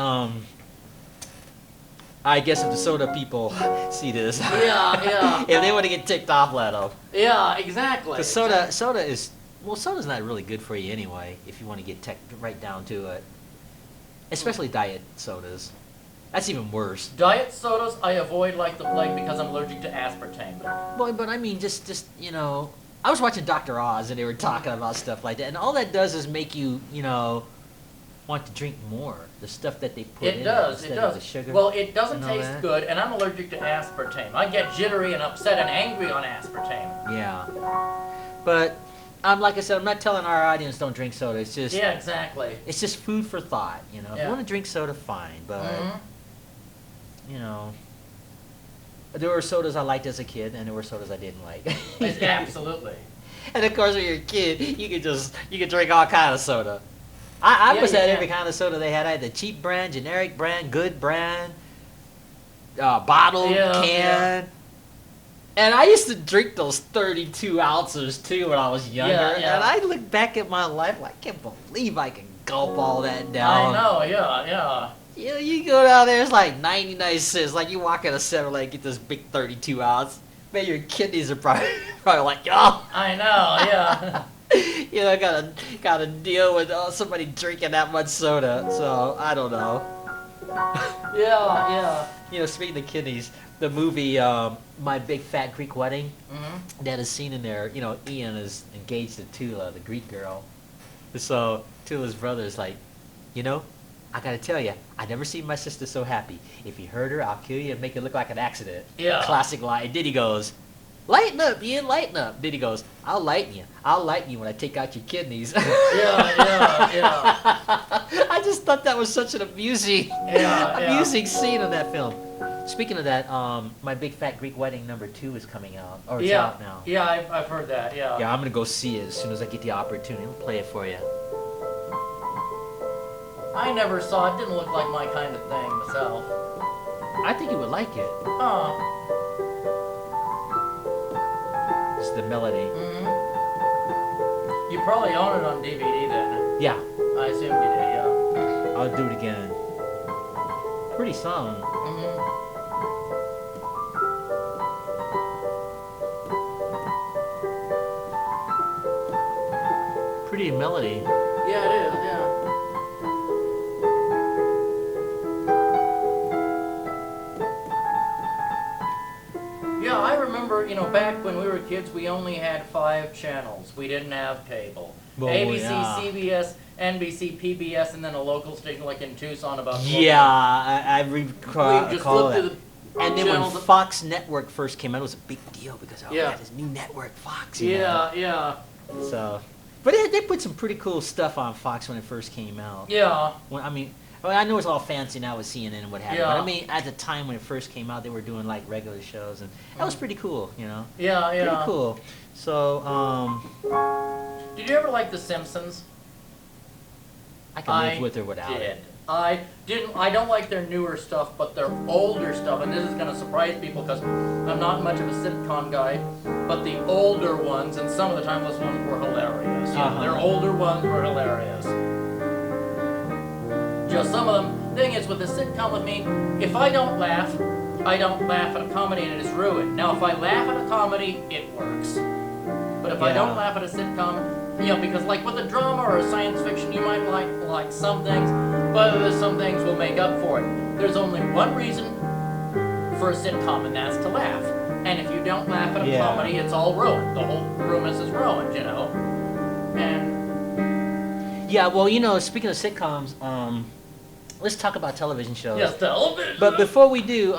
S1: I guess if the soda people see this,
S2: Yeah, yeah.
S1: if they want to get ticked off, let them.
S2: Yeah. Exactly.
S1: Because soda's not really good for you anyway. If you want to get right down to it, especially diet sodas, that's even worse.
S2: Diet sodas I avoid like the plague because I'm allergic to aspartame.
S1: Well, but I mean, just I was watching Dr. Oz and they were talking about stuff like that, and all that does is make you, want to drink more. The stuff that they put in
S2: It does.
S1: instead
S2: It
S1: of
S2: does.
S1: the sugar.
S2: Well, it doesn't
S1: and all
S2: taste
S1: that.
S2: good, and I'm allergic to aspartame. I get jittery and upset and angry on aspartame.
S1: Yeah. But like I said, I'm not telling our audience don't drink soda. It's just
S2: Yeah. Exactly.
S1: it's just food for thought. If
S2: Yeah.
S1: you want to drink soda, fine. But
S2: Mhm.
S1: there were sodas I liked as a kid, and there were sodas I didn't like.
S2: Absolutely.
S1: And of course, when you're a kid, you could drink all kind of soda. I
S2: Yeah,
S1: almost
S2: you
S1: had
S2: can.
S1: every kind of soda they had. I had the cheap brand, generic brand, good brand, bottle,
S2: Yeah,
S1: can.
S2: yeah.
S1: And I used to drink those 32 ounces too when I was younger.
S2: Yeah.
S1: And I look back at my life, like, I can't believe I can gulp all that down.
S2: I know, yeah.
S1: You know, you go down there, it's like 99 cents. Like you walk in a 7-Eleven, get this big 32 ounce. Man, your kidneys are probably like, oh.
S2: I know, yeah.
S1: You know, gotta deal with somebody drinking that much soda. So I don't know.
S2: Yeah.
S1: You know, speaking of kidneys, the movie My Big Fat Greek Wedding,
S2: Mm-hmm.
S1: that is seen in there. You know, Ian is engaged to Tula, the Greek girl. So Tula's brother's like, you know, I gotta tell you, I never seen my sister so happy. If you hurt her, I'll kill you and make it look like an accident.
S2: Yeah.
S1: Classic line. And then he goes, lighten up, Ian, lighten up. Then he goes, I'll lighten you when I take out your kidneys.
S2: Yeah.
S1: I just thought that was such an amusing scene in that film. Speaking of that, My Big Fat Greek Wedding #2 is coming out, or it's out now.
S2: Yeah, I've heard that, yeah.
S1: Yeah, I'm gonna go see it as soon as I get the opportunity. I'll play it for you.
S2: I never saw it. Didn't look like my kind of thing myself.
S1: I think you would like it.
S2: Oh.
S1: It's the melody.
S2: You probably own it on DVD then.
S1: Yeah,
S2: I assume you did, yeah.
S1: I'll do it again. Pretty song. Pretty melody.
S2: Yeah, it is, yeah. Yeah, I remember, back when we were kids, we only had 5 channels. We didn't have cable.
S1: Oh,
S2: ABC,
S1: yeah.
S2: CBS, NBC, PBS, and then a local station like in Tucson about.
S1: Yeah, I recall
S2: We just
S1: that.
S2: flipped through the
S1: And then when
S2: channels.
S1: Fox Network first came out, it was a big deal because we
S2: Yeah.
S1: had this new network, Fox. You know?
S2: Yeah.
S1: So, but they put some pretty cool stuff on Fox when it first came out.
S2: Yeah.
S1: Well, I know it's all fancy now with CNN and what have you, but
S2: Yeah.
S1: I mean, at the time when it first came out, they were doing like regular shows, and that was pretty cool, you know.
S2: Yeah.
S1: Pretty cool. So,
S2: Did you ever like The Simpsons?
S1: I can live with or without
S2: did.
S1: it.
S2: I don't like their newer stuff, but their older stuff, and this is gonna surprise people because I'm not much of a sitcom guy, but the older ones and some of the timeless ones were hilarious. Their older ones were hilarious. Just some of them. Thing is, with a sitcom with me, if I don't laugh at a comedy and it is ruined. Now, if I laugh at a comedy, it works. But if I don't laugh at a sitcom, because like with a drama or a science fiction, you might like some things, but some things will make up for it. There's only one reason for a sitcom, and that's to laugh. And if you don't laugh at a comedy, it's all ruined. The whole premise is ruined, And
S1: yeah, well, speaking of sitcoms, let's talk about television shows.
S2: yes, television.
S1: But before we do,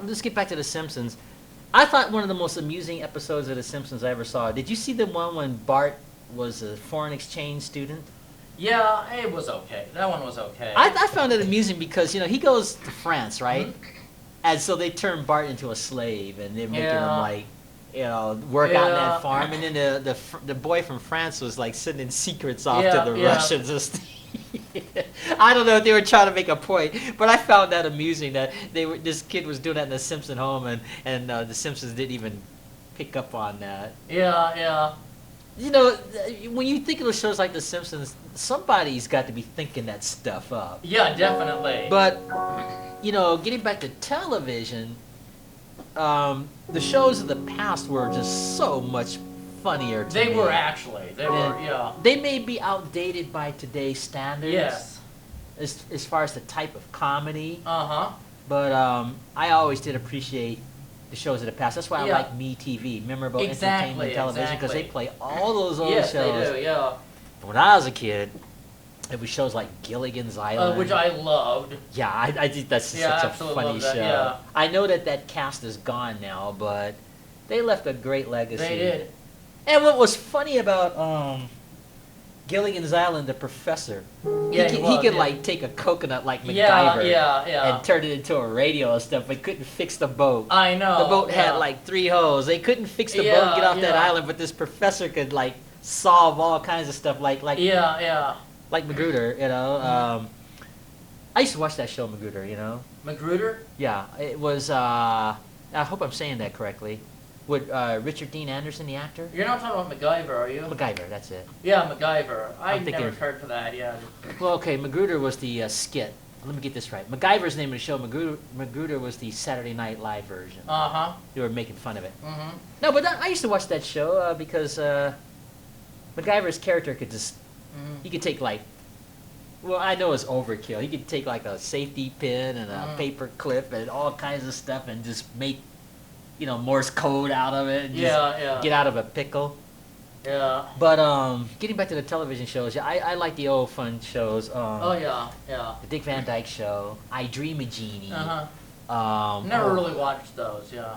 S1: let's get back to The Simpsons. I thought one of the most amusing episodes of The Simpsons I ever saw. Did you see the one when Bart was a foreign exchange student?
S2: Yeah, it was okay. That one was okay.
S1: I found it amusing because, he goes to France, right? And so they turn Bart into a slave, and they're making him, work out on that farm. And then the boy from France was, sending secrets off to the Russians and stuff. I don't know if they were trying to make a point, but I found that amusing that this kid was doing that in the Simpson home, and the Simpsons didn't even pick up on that.
S2: Yeah.
S1: When you think of those shows like The Simpsons, somebody's got to be thinking that stuff up.
S2: Yeah, definitely.
S1: But getting back to television, the shows of the past were just so much funnier to me.
S2: They were actually.
S1: They may be outdated by today's standards.
S2: Yes.
S1: As far as the type of comedy.
S2: Uh-huh.
S1: But I always did appreciate the shows of the past. That's why I like MeTV, Memorable Entertainment Television, because they play all those old shows.
S2: Yes, they do, yeah.
S1: When I was a kid, it was shows like Gilligan's Island.
S2: Which I loved.
S1: Yeah, I think that's such a funny show.
S2: Yeah.
S1: I know that cast is gone now, but they left a great legacy.
S2: They did.
S1: And what was funny about Gilligan's Island, the professor.
S2: Yeah,
S1: He could like take a coconut like
S2: Yeah,
S1: MacGyver
S2: yeah.
S1: and turn it into a radio and stuff, but couldn't fix the boat.
S2: I know.
S1: The boat had
S2: yeah.
S1: like 3 holes. They couldn't fix the boat
S2: Yeah,
S1: and get off that
S2: yeah.
S1: island, but this professor could like solve all kinds of stuff like
S2: Yeah.
S1: Magruder, you know. I used to watch that show Magruder, you know.
S2: Magruder?
S1: Yeah, it was. I hope I'm saying that correctly. With Richard Dean Anderson, the actor.
S2: You're not talking about MacGyver, are you?
S1: MacGyver, that's it.
S2: Yeah, MacGyver. I
S1: I'm thinking
S2: never
S1: of-
S2: heard for that. Yeah.
S1: Well, okay, Magruder was the skit. Let me get this right. MacGyver's the name of the show. Magruder was the Saturday Night Live version.
S2: Uh huh.
S1: They were making fun of it.
S2: Mhm.
S1: No, but I used to watch that show because MacGyver's character could just he could take like, well, I know it's overkill. He could take like a safety pin and a paper clip and all kinds of stuff and just make, you know, Morse code out of it and just
S2: Yeah.
S1: get out of a pickle.
S2: Yeah.
S1: But getting back to the television shows, yeah, I like the old fun shows.
S2: Oh yeah. Yeah.
S1: The Dick Van Dyke Show, I Dream of Jeannie.
S2: Uh huh. Never
S1: oh,
S2: really watched those. Yeah.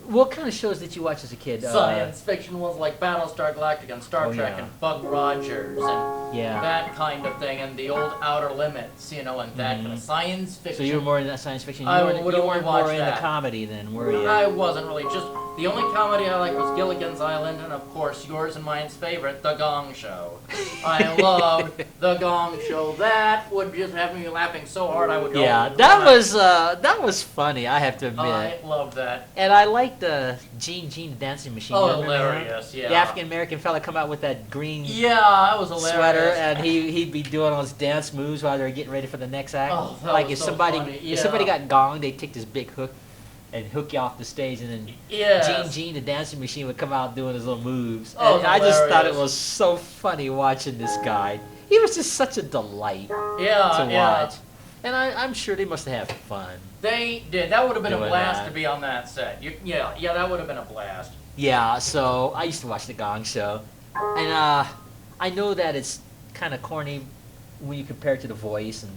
S1: What kind of shows did you watch as a kid?
S2: Science fiction ones like Battlestar Galactica and Star
S1: Oh,
S2: Trek
S1: yeah.
S2: and Buck Rogers and
S1: Yeah.
S2: that kind of thing, and the old Outer Limits, you know, and that kind of science fiction.
S1: So you were more in that science fiction. You
S2: I
S1: weren't,
S2: would
S1: you
S2: only
S1: weren't
S2: watch
S1: more in the
S2: that.
S1: comedy then, were you?
S2: I wasn't really. Just the only comedy I liked was Gilligan's Island, and of course yours and mine's favorite, The Gong Show. I loved The Gong Show. That would just have me laughing so hard I would go.
S1: Yeah, that was funny. I have to admit.
S2: I loved that.
S1: And I liked the Gene the Dancing Machine.
S2: Oh,
S1: You remember him?
S2: hilarious! Yeah.
S1: The African American fella come out with that green
S2: Yeah, that was hilarious.
S1: sweater, and he'd be doing all his dance moves while they were getting ready for the next act.
S2: Oh, that
S1: like
S2: was
S1: if
S2: so
S1: somebody
S2: funny,
S1: if somebody
S2: yeah.
S1: got gonged, they'd take this big hook and hook you off the stage, and then
S2: Yes.
S1: Gene the Dancing Machine would come out doing his little moves.
S2: Oh,
S1: And I just thought it
S2: hilarious.
S1: was so funny watching this guy. He was just such a delight
S2: Yeah,
S1: to
S2: yeah.
S1: watch. And I'm sure they must have had fun.
S2: They did. That would have been a
S1: Doing
S2: blast
S1: that.
S2: to be on that set. Yeah, that would have been a blast.
S1: Yeah, so I used to watch The Gong Show. And I know that it's kind of corny when you compare it to The Voice and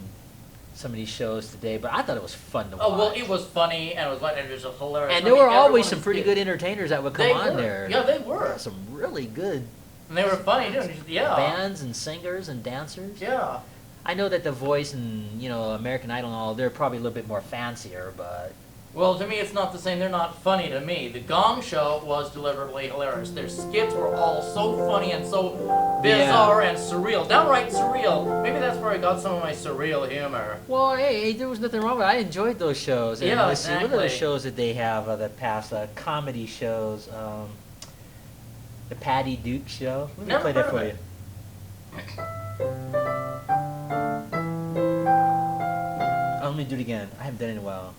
S1: some of these shows today, but I thought it was fun to watch.
S2: Oh well, it was funny and it was just hilarious.
S1: And
S2: I
S1: there
S2: mean,
S1: were always
S2: everyone
S1: some pretty
S2: did.
S1: good entertainers that would come
S2: They
S1: on
S2: were.
S1: there.
S2: Yeah, they were.
S1: Some really good
S2: And they were funny too. Yeah.
S1: bands and singers and dancers.
S2: Yeah.
S1: I know that The Voice and, you know, American Idol and all, they're probably a little bit more fancier, but
S2: Well, to me, it's not the same. They're not funny to me. The Gong Show was deliberately hilarious. Their skits were all so funny and so bizarre and surreal, downright surreal. Maybe that's where I got some of my surreal humor.
S1: well, hey, there was nothing wrong with it. I enjoyed those shows. And
S2: Yeah,
S1: let's see, what are the
S2: exactly.
S1: shows that they have that past comedy shows? The Patty Duke Show. Let me
S2: Never
S1: play that
S2: heard
S1: for
S2: of
S1: you.
S2: it.
S1: Oh, let me do it again. I haven't done it in a while.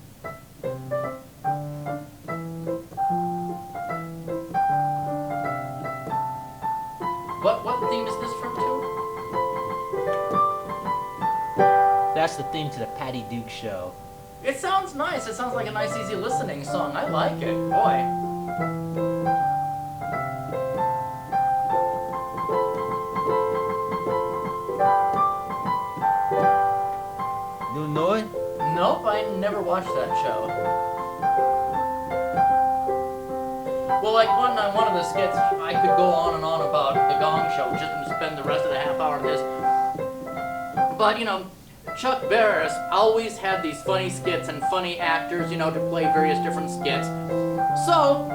S2: What theme is this from too?
S1: That's the theme to the Patty Duke Show.
S2: It sounds nice. It sounds like a nice, easy listening song. I like it. Boy.
S1: You know it?
S2: Nope, I never watched that show. Well, like one of the skits, I could go on and on about the Gong Show, just to spend the rest of the half hour on this. But you know, Chuck Barris always had these funny skits and funny actors, you know, to play various different skits. So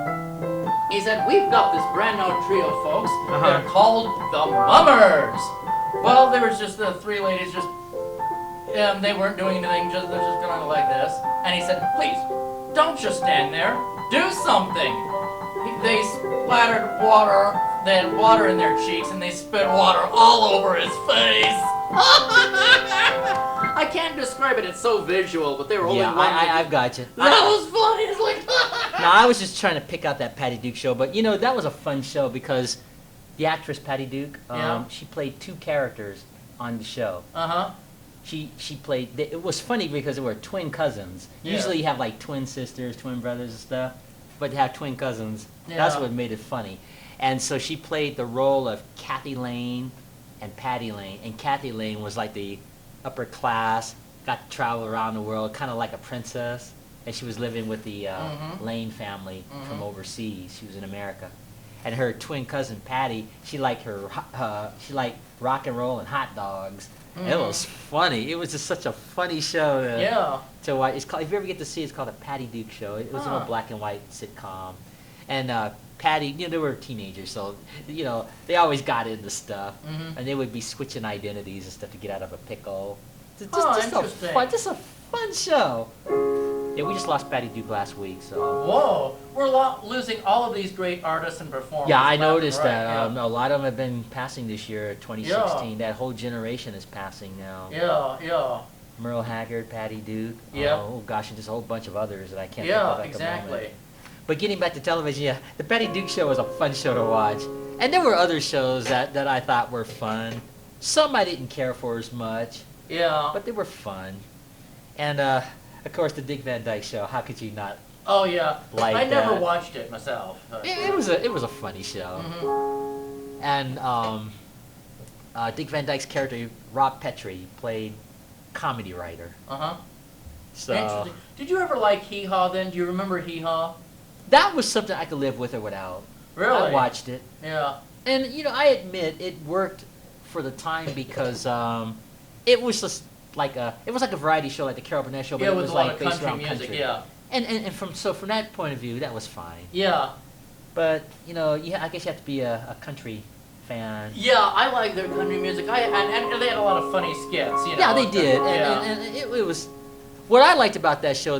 S2: he said, "We've got this brand new trio, folks. They're called the Mummers." Well, there was just the three ladies just. They weren't doing anything, they're just going like this. And he said, "Please, don't just stand there. Do something." They splattered water, they had water in their cheeks, and they spit water all over his face. I can't describe it, it's so visual, but they were only
S1: Yeah,
S2: one.
S1: I've got you.
S2: That was funny, it's like...
S1: No, I was just trying to pick out that Patty Duke Show, but you know, that was a fun show because the actress Patty Duke,
S2: Yeah.
S1: she played 2 characters on the show.
S2: Uh-huh.
S1: She played, it was funny because they were twin cousins.
S2: Yeah.
S1: Usually you have like twin sisters, twin brothers and stuff, but to have twin cousins, that's
S2: Yeah.
S1: what made it funny. And so she played the role of Kathy Lane and Patty Lane, and Kathy Lane was like the upper class, got to travel around the world, kind of like a princess, and she was living with the Lane family from overseas. She was in America. And her twin cousin Patty, she liked rock and roll and hot dogs.
S2: Mm.
S1: It was funny. It was just such a funny show
S2: Yeah.
S1: to watch. It's called, if you ever get to see it, it's called a Patty Duke Show. It was an old black and white sitcom. And Patty, they were teenagers, so, they always got into stuff.
S2: Mhm.
S1: And they would be switching identities and stuff to get out of a pickle. Just
S2: Interesting.
S1: just a fun show. Yeah, we just lost Patty Duke last week, so.
S2: Whoa, we're losing all of these great artists and performers.
S1: Yeah, I
S2: left and
S1: noticed
S2: right,
S1: that.
S2: yeah.
S1: A lot of them have been passing this year, 2016. That whole generation is passing now.
S2: Yeah.
S1: Merle Haggard, Patty Duke.
S2: Yeah.
S1: Oh gosh, and just a whole bunch of others that I can't think
S2: Yeah,
S1: of at the moment.
S2: exactly.
S1: But getting back to television, yeah, the Patty Duke Show was a fun show to watch. And there were other shows that I thought were fun. Some I didn't care for as much,
S2: Yeah.
S1: but they were fun. And of course, the Dick Van Dyke Show. How could you not?
S2: Oh yeah.
S1: Like
S2: I never
S1: that.
S2: watched it myself. But.
S1: It was a funny show.
S2: Mhm.
S1: And Dick Van Dyke's character, Rob Petrie, played comedy writer.
S2: Uh-huh.
S1: So
S2: Interesting. Did you ever like Hee Haw then? Do you remember Hee Haw?
S1: that was something I could live with or without.
S2: Really?
S1: I watched it.
S2: Yeah.
S1: And, I admit it worked for the time because it was just like a variety show like the Carol Burnett Show, but
S2: Yeah,
S1: it
S2: with
S1: was
S2: a lot
S1: like
S2: of
S1: based
S2: country
S1: around
S2: music,
S1: country.
S2: yeah.
S1: And from that point of view, that was fine.
S2: Yeah.
S1: But, I guess you have to be a country fan.
S2: Yeah, I like their country music. And they had a lot of funny skits,
S1: Yeah, they did.
S2: Yeah.
S1: And it was. What I liked about that show,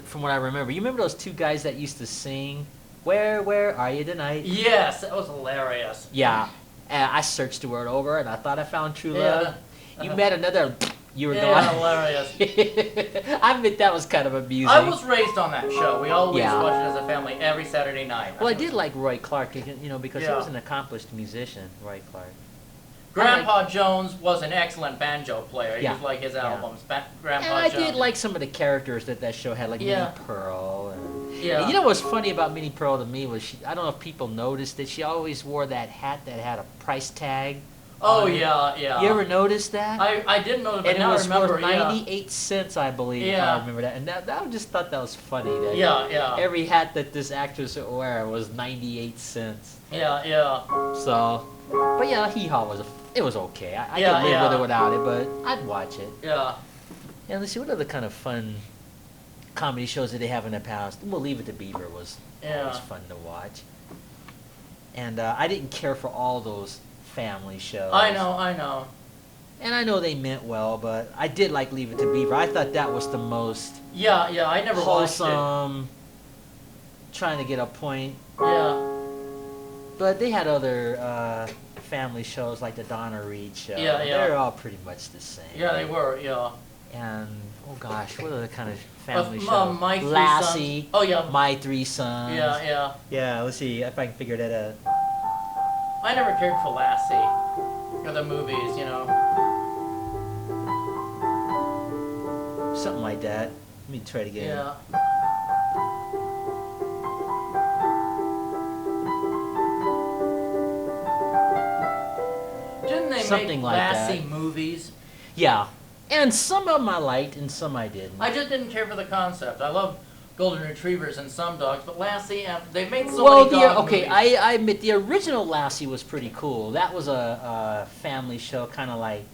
S1: from what I remember, you remember those two guys that used to sing, Where Are You Tonight?
S2: Yes, that was hilarious.
S1: Yeah. And I searched the word over, and I thought I found true
S2: Yeah.
S1: love. You met another, you were
S2: Yeah,
S1: going.
S2: hilarious.
S1: I admit that was kind of amusing.
S2: I was raised on that show. We always
S1: Yeah.
S2: watched it as a family every Saturday night.
S1: Well, I did like Roy Clark, because he
S2: Yeah.
S1: was an accomplished musician, Roy Clark.
S2: Grandpa Jones was an excellent banjo player. He
S1: Yeah.
S2: was like his
S1: Yeah.
S2: albums. Grandpa
S1: And I
S2: Jones.
S1: did like some of the characters that show had, like
S2: Yeah.
S1: Minnie Pearl.
S2: Yeah.
S1: And you know what's funny about Minnie Pearl to me was I don't know if people noticed that she always wore that hat that had a price tag.
S2: Oh
S1: on it.
S2: yeah.
S1: You ever notice that?
S2: I didn't know it, but
S1: And it
S2: now I
S1: was
S2: remember.
S1: worth 98 cents, I believe. If
S2: Yeah.
S1: I remember that. And that I just thought that was funny. That
S2: Yeah.
S1: every hat that this actress would wear was 98 cents.
S2: Yeah.
S1: So, but yeah, Hee Haw it was okay. I
S2: Yeah,
S1: could live with
S2: yeah.
S1: it without it, but I'd watch it.
S2: Yeah.
S1: And let's see, what other kind of fun comedy shows did they have in the past? We'll Leave It to Beaver was always fun to watch. And I didn't care for all those family shows.
S2: I know.
S1: And I know they meant well, but I did like Leave It to Beaver. I thought that was the most
S2: Yeah. I never watched it.
S1: wholesome, trying to get a point.
S2: Yeah.
S1: But they had other family shows like the Donna Reed show.
S2: Yeah.
S1: They're all pretty much the same.
S2: Yeah, they were. Yeah.
S1: And oh gosh, what other kind of family
S2: Of,
S1: shows?
S2: My Three
S1: Lassie.
S2: Sons. Oh yeah.
S1: My Three Sons.
S2: Yeah.
S1: Yeah, let's see if I can figure that out.
S2: I never cared for Lassie. Or the movies,
S1: Something like that. Let me try to get it.
S2: Yeah. Didn't they
S1: Something
S2: make
S1: like
S2: Lassie
S1: that.
S2: movies?
S1: Yeah. And some of them I liked and some I didn't.
S2: I just didn't care for the concept. I love golden retrievers and some dogs, but Lassie, they've made so
S1: Well,
S2: many dog
S1: okay,
S2: movies.
S1: I admit the original Lassie was pretty cool. That was a family show, kind of like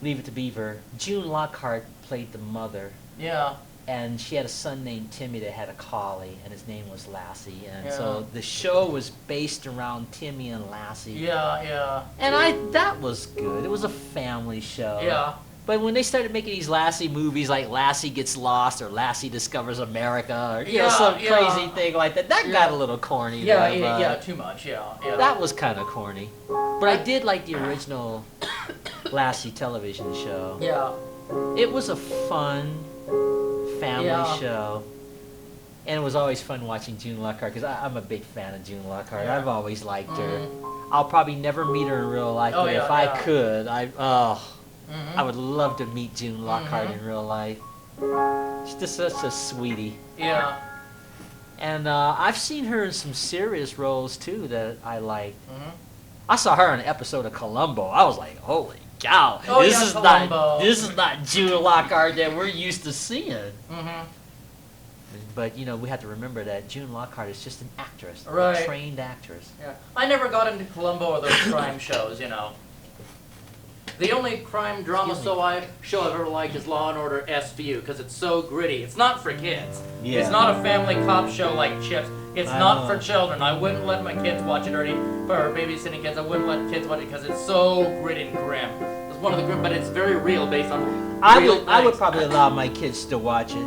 S1: Leave It to Beaver. June Lockhart played the mother,
S2: Yeah.
S1: and she had a son named Timmy that had a collie, and his name was Lassie. And
S2: Yeah.
S1: so the show was based around Timmy and Lassie.
S2: Yeah.
S1: And that was good. It was a family show.
S2: Yeah.
S1: But when they started making these Lassie movies, like Lassie Gets Lost or Lassie Discovers America, or some crazy thing like that, that got a little corny.
S2: Yeah, too much. Yeah.
S1: That was kind of corny. But I did like the original Lassie television show.
S2: Yeah.
S1: It was a fun family
S2: Yeah.
S1: show. And it was always fun watching June Lockhart, because I'm a big fan of June Lockhart.
S2: Yeah.
S1: I've always liked her.
S2: Mhm.
S1: I'll probably never meet her in real life,
S2: Oh,
S1: but
S2: yeah,
S1: if I
S2: yeah.
S1: could,
S2: Mhm.
S1: I would love to meet June Lockhart
S2: Mhm.
S1: in real life. She's just such a sweetie.
S2: Yeah.
S1: And I've seen her in some serious roles too that I like.
S2: Mhm.
S1: I saw her in an episode of Columbo. I was like, holy cow!
S2: Oh,
S1: this
S2: yeah,
S1: is
S2: Columbo.
S1: not June Lockhart that we're used to seeing.
S2: Mhm.
S1: But you know, we have to remember that June Lockhart is just an actress,
S2: Right.
S1: a trained actress.
S2: Yeah. I never got into Columbo or those crime shows, you know. The only crime drama
S1: Excuse me.
S2: show I've ever liked is Law and Order SVU because it's so gritty. It's not for kids.
S1: Yeah.
S2: It's not a family cop show like Chips. It's
S1: I
S2: not
S1: know.
S2: for children. I wouldn't let my kids watch it or babysitting kids. I wouldn't let kids watch it because it's so gritty and grim. It's one of the grim, but it's very real based on real
S1: I would
S2: things.
S1: probably allow my kids to watch it.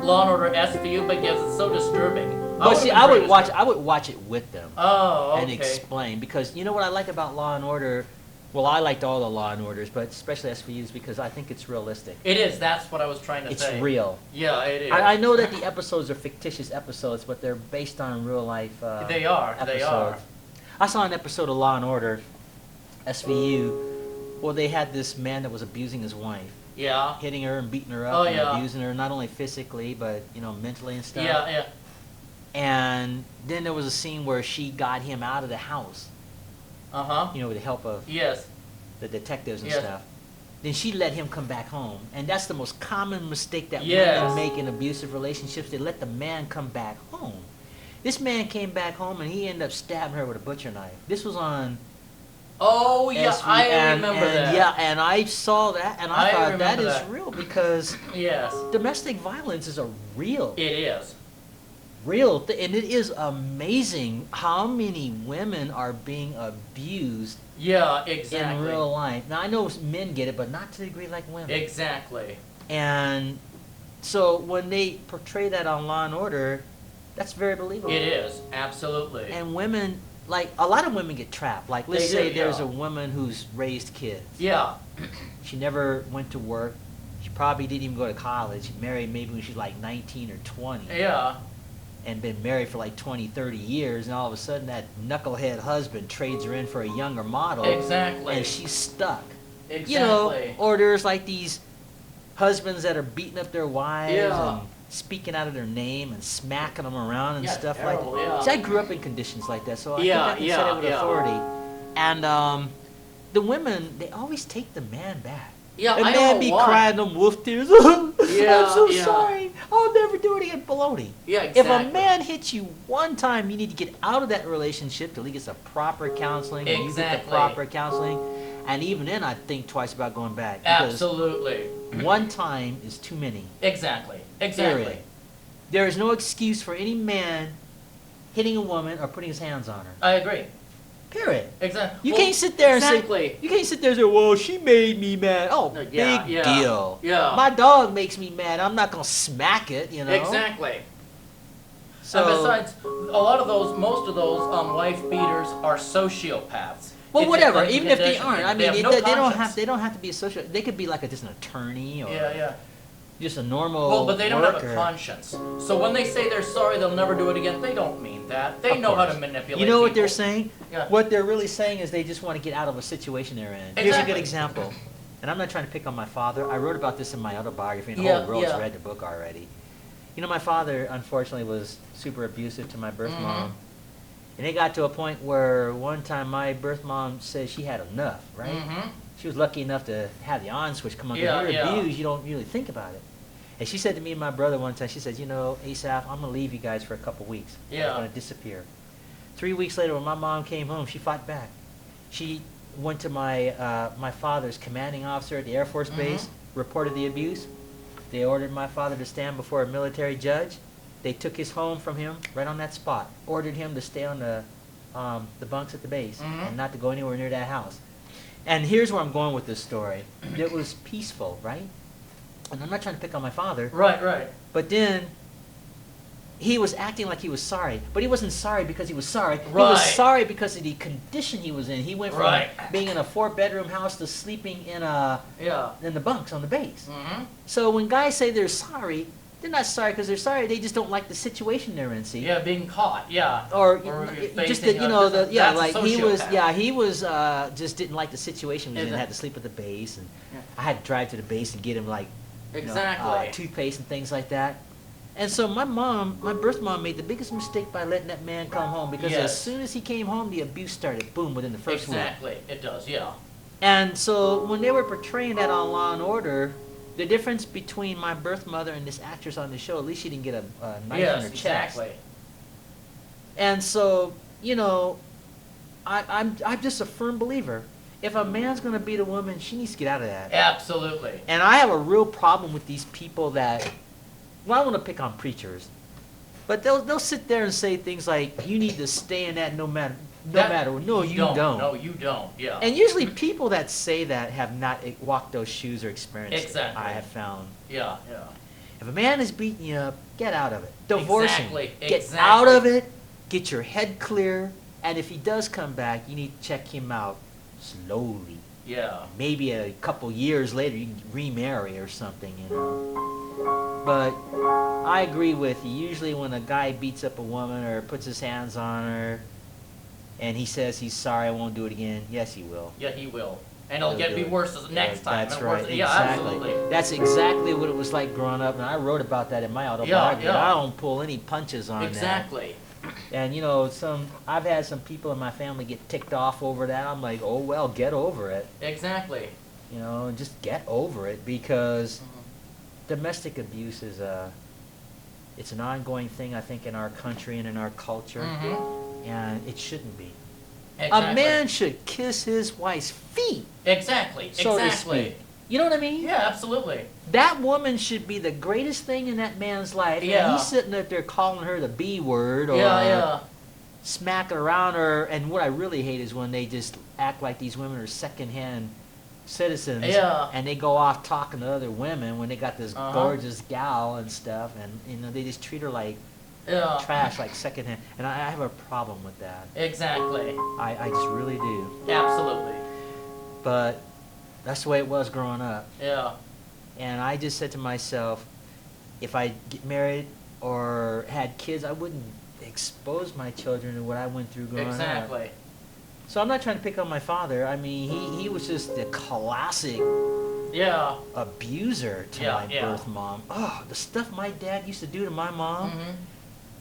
S2: Law and Order SVU because it's so disturbing.
S1: But see, I would watch it with them
S2: Oh, okay.
S1: and explain, because you know what I like about Law and Order. Well, I liked all the Law and Orders, but especially SVUs because I think it's realistic.
S2: It is. That's what I was trying to
S1: It's
S2: say.
S1: real.
S2: Yeah, it is.
S1: I know that the episodes are fictitious episodes, but they're based on real life.
S2: They are.
S1: Episodes.
S2: They are.
S1: I saw an episode of Law and Order, SVU. Well, they had this man that was abusing his wife,
S2: Yeah.
S1: hitting her and beating her up,
S2: Oh,
S1: and
S2: yeah.
S1: abusing her not only physically but mentally and stuff.
S2: Yeah, yeah.
S1: And then there was a scene where she got him out of the house,
S2: Uh-huh.
S1: with the help of
S2: Yes.
S1: the detectives and
S2: Yes.
S1: stuff. Then she let him come back home, and that's the most common mistake that
S2: Yes.
S1: women make in abusive relationships. They let the man come back home. This man came back home and he ended up stabbing her with a butcher knife. This was on
S2: Oh, yeah,
S1: SV,
S2: I
S1: and,
S2: remember
S1: and
S2: that.
S1: Yeah, and I saw that, and I
S2: I
S1: thought that
S2: remember
S1: is
S2: that.
S1: real, because
S2: Yes.
S1: domestic violence is a real
S2: It is.
S1: and it is amazing how many women are being abused
S2: Yeah, exactly.
S1: in real life. Now I know men get it, but not to the degree like women.
S2: Exactly.
S1: And so when they portray that on Law and Order, that's very believable.
S2: It is. Absolutely.
S1: And women, like a lot of women get trapped. Like let's
S2: They
S1: say
S2: do,
S1: there's
S2: yeah.
S1: a woman who's raised kids.
S2: Yeah.
S1: She never went to work. She probably didn't even go to college. She married maybe when she was like 19 or 20.
S2: Yeah.
S1: And been married for like 20, 30 years, and all of a sudden that knucklehead husband trades her in for a younger model.
S2: Exactly.
S1: And she's stuck.
S2: Exactly.
S1: Or there's like these husbands that are beating up their wives
S2: Yeah.
S1: and speaking out of their name and smacking them around and
S2: Yeah,
S1: stuff
S2: terrible,
S1: like that.
S2: yeah.
S1: See, I grew up in conditions like that, so I
S2: Yeah,
S1: think I can say that with
S2: yeah.
S1: authority. And the women, they always take the man back.
S2: Yeah,
S1: The
S2: I
S1: man
S2: know
S1: be
S2: why.
S1: crying them wolf tears. I'm so
S2: yeah.
S1: sorry. I'll never do it again. Baloney.
S2: Yeah,
S1: If
S2: exactly.
S1: a man hits you one time, you need to get out of that relationship till he gets a proper counseling. And you get the
S2: Exactly.
S1: proper counseling. And even then, I think twice about going back. Because
S2: Absolutely.
S1: one time is too many.
S2: Exactly. Exactly.
S1: Period. There is no excuse for any man hitting a woman or putting his hands on her.
S2: I agree.
S1: Period.
S2: Exactly.
S1: You can't sit there and
S2: exactly.
S1: say, you can't sit there and say, well, she made me mad. Oh,
S2: No, yeah,
S1: big
S2: yeah,
S1: deal.
S2: yeah.
S1: My dog makes me mad. I'm not going to smack it,
S2: Exactly.
S1: So,
S2: And besides, a lot of those, most of those wife beaters are sociopaths.
S1: well,
S2: It's
S1: whatever.
S2: just
S1: Even if they
S2: conditioning.
S1: aren't, I mean,
S2: have
S1: they,
S2: no
S1: they don't
S2: conscience.
S1: have. They don't have to be a social. They could be like just an attorney or
S2: Yeah, yeah.
S1: just a normal.
S2: Well, but they don't have
S1: worker.
S2: a conscience. So when they say they're sorry, they'll never do it again. They don't mean that. They
S1: Of
S2: know how
S1: course.
S2: to manipulate.
S1: You know what they're
S2: people.
S1: saying?
S2: Yeah.
S1: What they're really saying is they just want to get out of a situation they're in. Here's a good
S2: Exactly.
S1: example. And I'm not trying to pick on my father. I wrote about this in my autobiography, and the
S2: Yeah,
S1: whole world's
S2: yeah.
S1: read the book already. My father, unfortunately, was super abusive to my birth
S2: Mhm.
S1: mom. And it got to a point where one time my birth mom said she had enough, right?
S2: Mm-hmm.
S1: She was lucky enough to have the on switch come on. 'Cause
S2: Yeah,
S1: when you're
S2: yeah.
S1: abused, you don't really think about it. And she said to me and my brother one time, she said, Asaph, I'm going to leave you guys for a couple weeks.
S2: Yeah.
S1: I'm going to disappear. 3 weeks later, when my mom came home, she fought back. She went to my father's commanding officer at the Air Force Base, reported the abuse. They ordered my father to stand before a military judge. They took his home from him right on that spot, ordered him to stay on the bunks at the base and not to go anywhere near that house. And here's where I'm going with this story. It was peaceful, right? And I'm not trying to pick on my father,
S2: Right, right.
S1: but then he was acting like he was sorry, but he wasn't sorry because he was sorry. He
S2: Right.
S1: was sorry because of the condition he was in. He went from
S2: Right.
S1: being in a 4-bedroom house to sleeping in
S2: Yeah.
S1: the bunks on the base.
S2: Mm-hmm.
S1: So when guys say they're sorry, they're not sorry because they're sorry. They just don't like the situation they're in. See?
S2: Yeah, being caught. Yeah.
S1: Or just
S2: facing
S1: that,
S2: a- that's a
S1: like he was,
S2: sociopath.
S1: he was just didn't like the situation he was in.
S2: Exactly.
S1: Had to sleep at the base, and
S2: Yeah.
S1: I had to drive to the base and get him like
S2: Exactly.
S1: toothpaste and things like that. And so my birth mom, made the biggest mistake by letting that man come home, because as
S2: Yes.
S1: soon as he came home, the abuse started, boom, within the first week.
S2: Exactly. It does. Yeah.
S1: And so when they were portraying that on Law and Order, The difference between my birth mother and this actress on the show, at least she didn't get a knife in
S2: Yes,
S1: her chest.
S2: exactly.
S1: And so, you know, I'm just a firm believer. If a man's going to beat a woman, she needs to get out of that.
S2: Absolutely.
S1: And I have a real problem with these people that, well, I want to pick on preachers, but they'll sit there and say things like, you need to stay in that no matter. No, you don't.
S2: No, you don't. Yeah.
S1: And usually people that say that have not walked those shoes or experienced
S2: Exactly.
S1: it, I have found.
S2: Yeah.
S1: If a man is beating you up, get out of it. Divorce him.
S2: Exactly.
S1: Get out of it. Get your head clear. And if he does come back, you need to check him out slowly.
S2: Yeah.
S1: Maybe a couple years later you can remarry or something, you know. But I agree with you. Usually when a guy beats up a woman or puts his hands on her and he says he's sorry, I won't do it again, yes he will.
S2: Yeah, he will. And it'll
S1: He'll
S2: be
S1: do
S2: worse
S1: it.
S2: next time.
S1: That's
S2: and
S1: right.
S2: Worse. Yeah,
S1: Exactly.
S2: absolutely.
S1: That's exactly what it was like growing up, and I wrote about that in my autobiography.
S2: Yeah.
S1: I don't pull any punches on that.
S2: Exactly.
S1: And you know, I've had some people in my family get ticked off over that. I'm like, oh well, get over it.
S2: Exactly.
S1: You know, just get over it, because domestic abuse is it's an ongoing thing, I think, in our country and in our culture, and it shouldn't be.
S2: Exactly.
S1: A man should kiss his wife's feet,
S2: Exactly.
S1: so to
S2: Exactly.
S1: speak. You know what I mean?
S2: Yeah, absolutely.
S1: That woman should be the greatest thing in that man's life.
S2: Yeah.
S1: And he's sitting up there calling her the B word or
S2: Yeah.
S1: smacking around her. And what I really hate is when they just act like these women are secondhand citizens.
S2: Yeah.
S1: And they go off talking to other women when they got this
S2: Uh-huh.
S1: gorgeous gal and stuff. And, you know, they just treat her like
S2: Yeah.
S1: trash, like secondhand. And I have a problem with that.
S2: Exactly.
S1: I just really do.
S2: Absolutely.
S1: But that's the way it was growing up.
S2: Yeah.
S1: And I just said to myself, if I get married or had kids, I wouldn't expose my children to what I went through growing up.
S2: Exactly.
S1: So I'm not trying to pick on my father. I mean, he was just the classic
S2: Yeah.
S1: abuser to
S2: Yeah,
S1: my
S2: yeah.
S1: birth mom. Oh, the stuff my dad used to do to my mom.
S2: Mhm.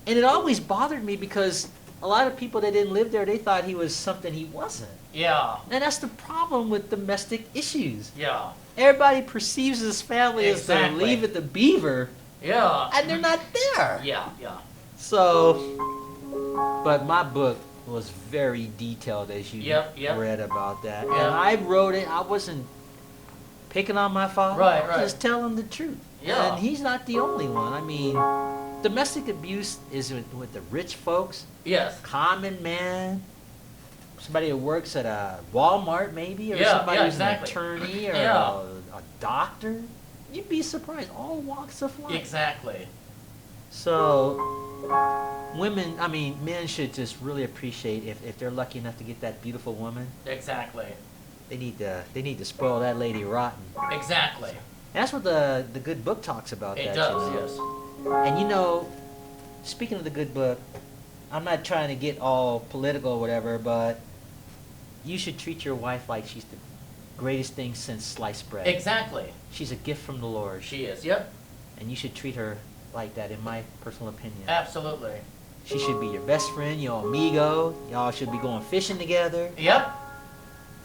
S1: And it always bothered me because a lot of people that didn't live there, they thought he was something he wasn't.
S2: Yeah.
S1: And that's the problem with domestic issues.
S2: Yeah.
S1: Everybody perceives his family as to
S2: Exactly.
S1: leave at the beaver,
S2: Yeah.
S1: and they're not there.
S2: Yeah. Yeah.
S1: So, but my book was very detailed, as you
S2: Yep, yep.
S1: read about that.
S2: Yeah.
S1: And I wrote it, I wasn't picking on my father.
S2: Right,
S1: I
S2: right.
S1: was just telling the truth.
S2: Yeah.
S1: And he's not the only one. I mean, domestic abuse is with the rich folks,
S2: Yes.
S1: common man, somebody who works at a Walmart maybe, or
S2: Yeah,
S1: somebody
S2: yeah,
S1: who's
S2: exactly.
S1: an attorney or
S2: Yeah.
S1: a doctor. You'd be surprised. All walks of life.
S2: Exactly.
S1: So, men should just really appreciate if they're lucky enough to get that beautiful woman.
S2: Exactly.
S1: They need to spoil that lady rotten.
S2: Exactly.
S1: And that's what the good book talks about.
S2: It
S1: that,
S2: does.
S1: you know?
S2: Yes.
S1: And you know, speaking of the good book, I'm not trying to get all political or whatever, but you should treat your wife like she's the greatest thing since sliced bread.
S2: Exactly.
S1: She's a gift from the Lord.
S2: She is. Yep.
S1: And you should treat her like that, in my personal opinion.
S2: Absolutely.
S1: She should be your best friend, your amigo. Y'all should be going fishing together
S2: Yep.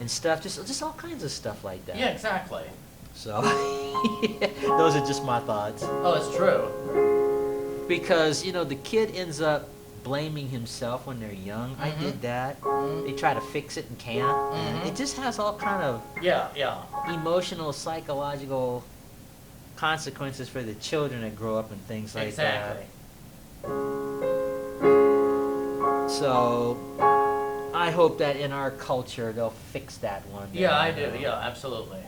S1: and stuff. Just all kinds of stuff like that.
S2: Yeah. Exactly.
S1: So, those are just my thoughts.
S2: Oh, it's true.
S1: Because, you know, the kid ends up blaming himself when they're young. I did that.
S2: Mhm.
S1: They try to fix it and can't. And
S2: Mhm.
S1: it just has all kind of
S2: Yeah. Yeah.
S1: emotional, psychological consequences for the children that grow up and things like
S2: Exactly.
S1: that. So, I hope that in our culture they'll fix that one day.
S2: Yeah, I
S1: you
S2: do.
S1: know.
S2: Yeah, absolutely.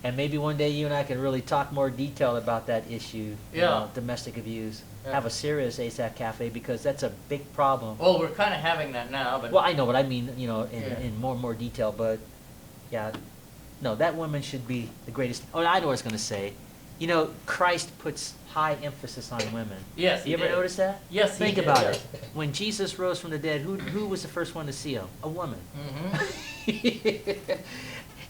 S1: And maybe one day you and I can really talk more detail about that issue. You
S2: Yeah.
S1: know, domestic abuse.
S2: Yeah.
S1: Have a serious Asaph Cafe, because that's a big problem.
S2: Well, we're kind of having that now, but
S1: Well, I know what I mean, you know,
S2: Yeah.
S1: in more and more detail, but yeah, no, that woman should be the greatest. Oh, I know what I was going to say. You know, Christ puts high emphasis on women.
S2: yes,
S1: You ever notice that?
S2: Yes, he
S1: Think
S2: did,
S1: about
S2: yes.
S1: it. When Jesus rose from the dead, who was the first one to see him? A woman.
S2: Mm-hmm.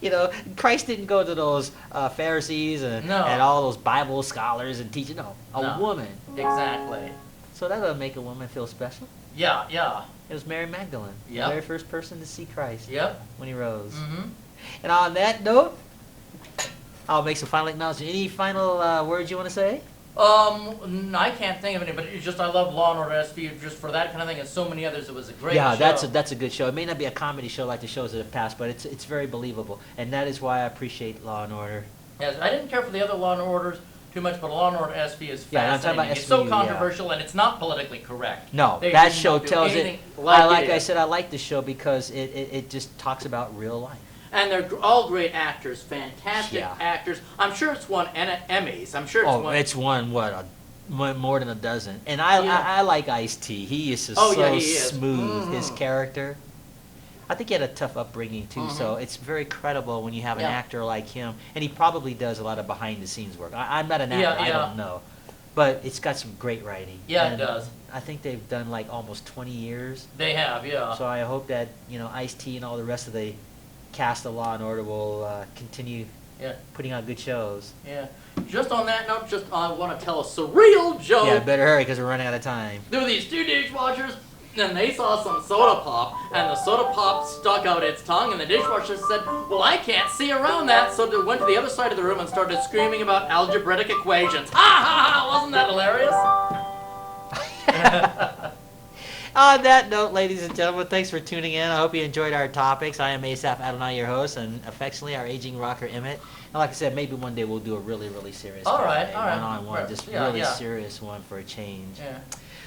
S1: You know, Christ didn't go to those Pharisees and,
S2: No.
S1: and all those Bible scholars and teachers. No, a
S2: No.
S1: woman.
S2: Exactly.
S1: So that'll make a woman feel special.
S2: Yeah. Yeah.
S1: It was Mary Magdalene,
S2: Yep.
S1: the very first person to see Christ
S2: Yep.
S1: when he rose.
S2: Mm-hmm.
S1: And on that note, I'll make some final acknowledgement. Any final words you want to say?
S2: I can't think of any, but it's just I love Law and Order SVU just for that kind of thing, and so many others. It was a great show.
S1: Yeah, that's a good show. It may not be a comedy show like the shows that have passed, but it's very believable, and that is why I appreciate Law and Order.
S2: Yes, I didn't care for the other Law and Orders too much, but Law and Order SV is
S1: Yeah, I'm talking
S2: fascinating.
S1: about
S2: It's so
S1: SVU,
S2: controversial, and it's not politically correct.
S1: No,
S2: They
S1: that
S2: do
S1: show
S2: not do
S1: tells it.
S2: anything like
S1: Like
S2: it
S1: I
S2: is.
S1: said, I like the show because it just talks about real life.
S2: And they're all great actors, fantastic
S1: Yeah.
S2: actors. I'm sure it's won Emmys. I'm sure it's
S1: Oh,
S2: won.
S1: it's won more than a dozen. And
S2: Yeah.
S1: I like Ice-T. He is just
S2: Oh,
S1: so
S2: yeah, he is.
S1: smooth. His
S2: Mhm.
S1: character. I think he had a tough upbringing too, so
S2: Mhm.
S1: it's very credible when you have an
S2: Yeah.
S1: actor like him, and he probably does a lot of behind-the-scenes work. I'm not an actor,
S2: Yeah,
S1: I
S2: yeah.
S1: don't know, but it's got some great writing.
S2: Yeah, it
S1: And
S2: does.
S1: I think they've done like almost 20 years,
S2: They have, yeah.
S1: so I hope that Ice-T and all the rest of the cast of Law and Order will continue
S2: Yeah.
S1: putting out good shows.
S2: Yeah. Just on that note, I want to tell a surreal joke.
S1: Yeah, better hurry because we're running out of time.
S2: There were these two dishwashers, and they saw some soda pop, and the soda pop stuck out its tongue, and the dishwasher said, well, I can't see around that, so they went to the other side of the room and started screaming about algebraic equations. Ha ha ha! Wasn't that hilarious?
S1: On that note, ladies and gentlemen, thanks for tuning in. I hope you enjoyed our topics. I am Asaph Adonai, your host, and affectionately our aging rocker Emmet. And like I said, maybe one day we'll do a really, really serious
S2: All right, all right.
S1: one-on-one,
S2: Right,
S1: just
S2: yeah,
S1: really
S2: yeah.
S1: serious one for a change.
S2: Yeah.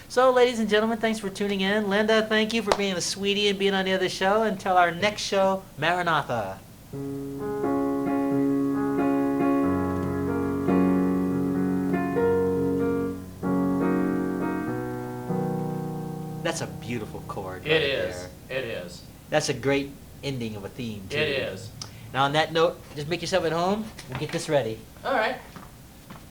S1: So, ladies and gentlemen, thanks for tuning in. Linda, thank you for being a sweetie and being on the other show. Until our next show, Maranatha. That's a beautiful chord.
S2: It
S1: right
S2: is.
S1: there.
S2: It is.
S1: That's a great ending of a theme, too.
S2: It is.
S1: Now, on that note, just make yourself at home and get this ready.
S2: All right.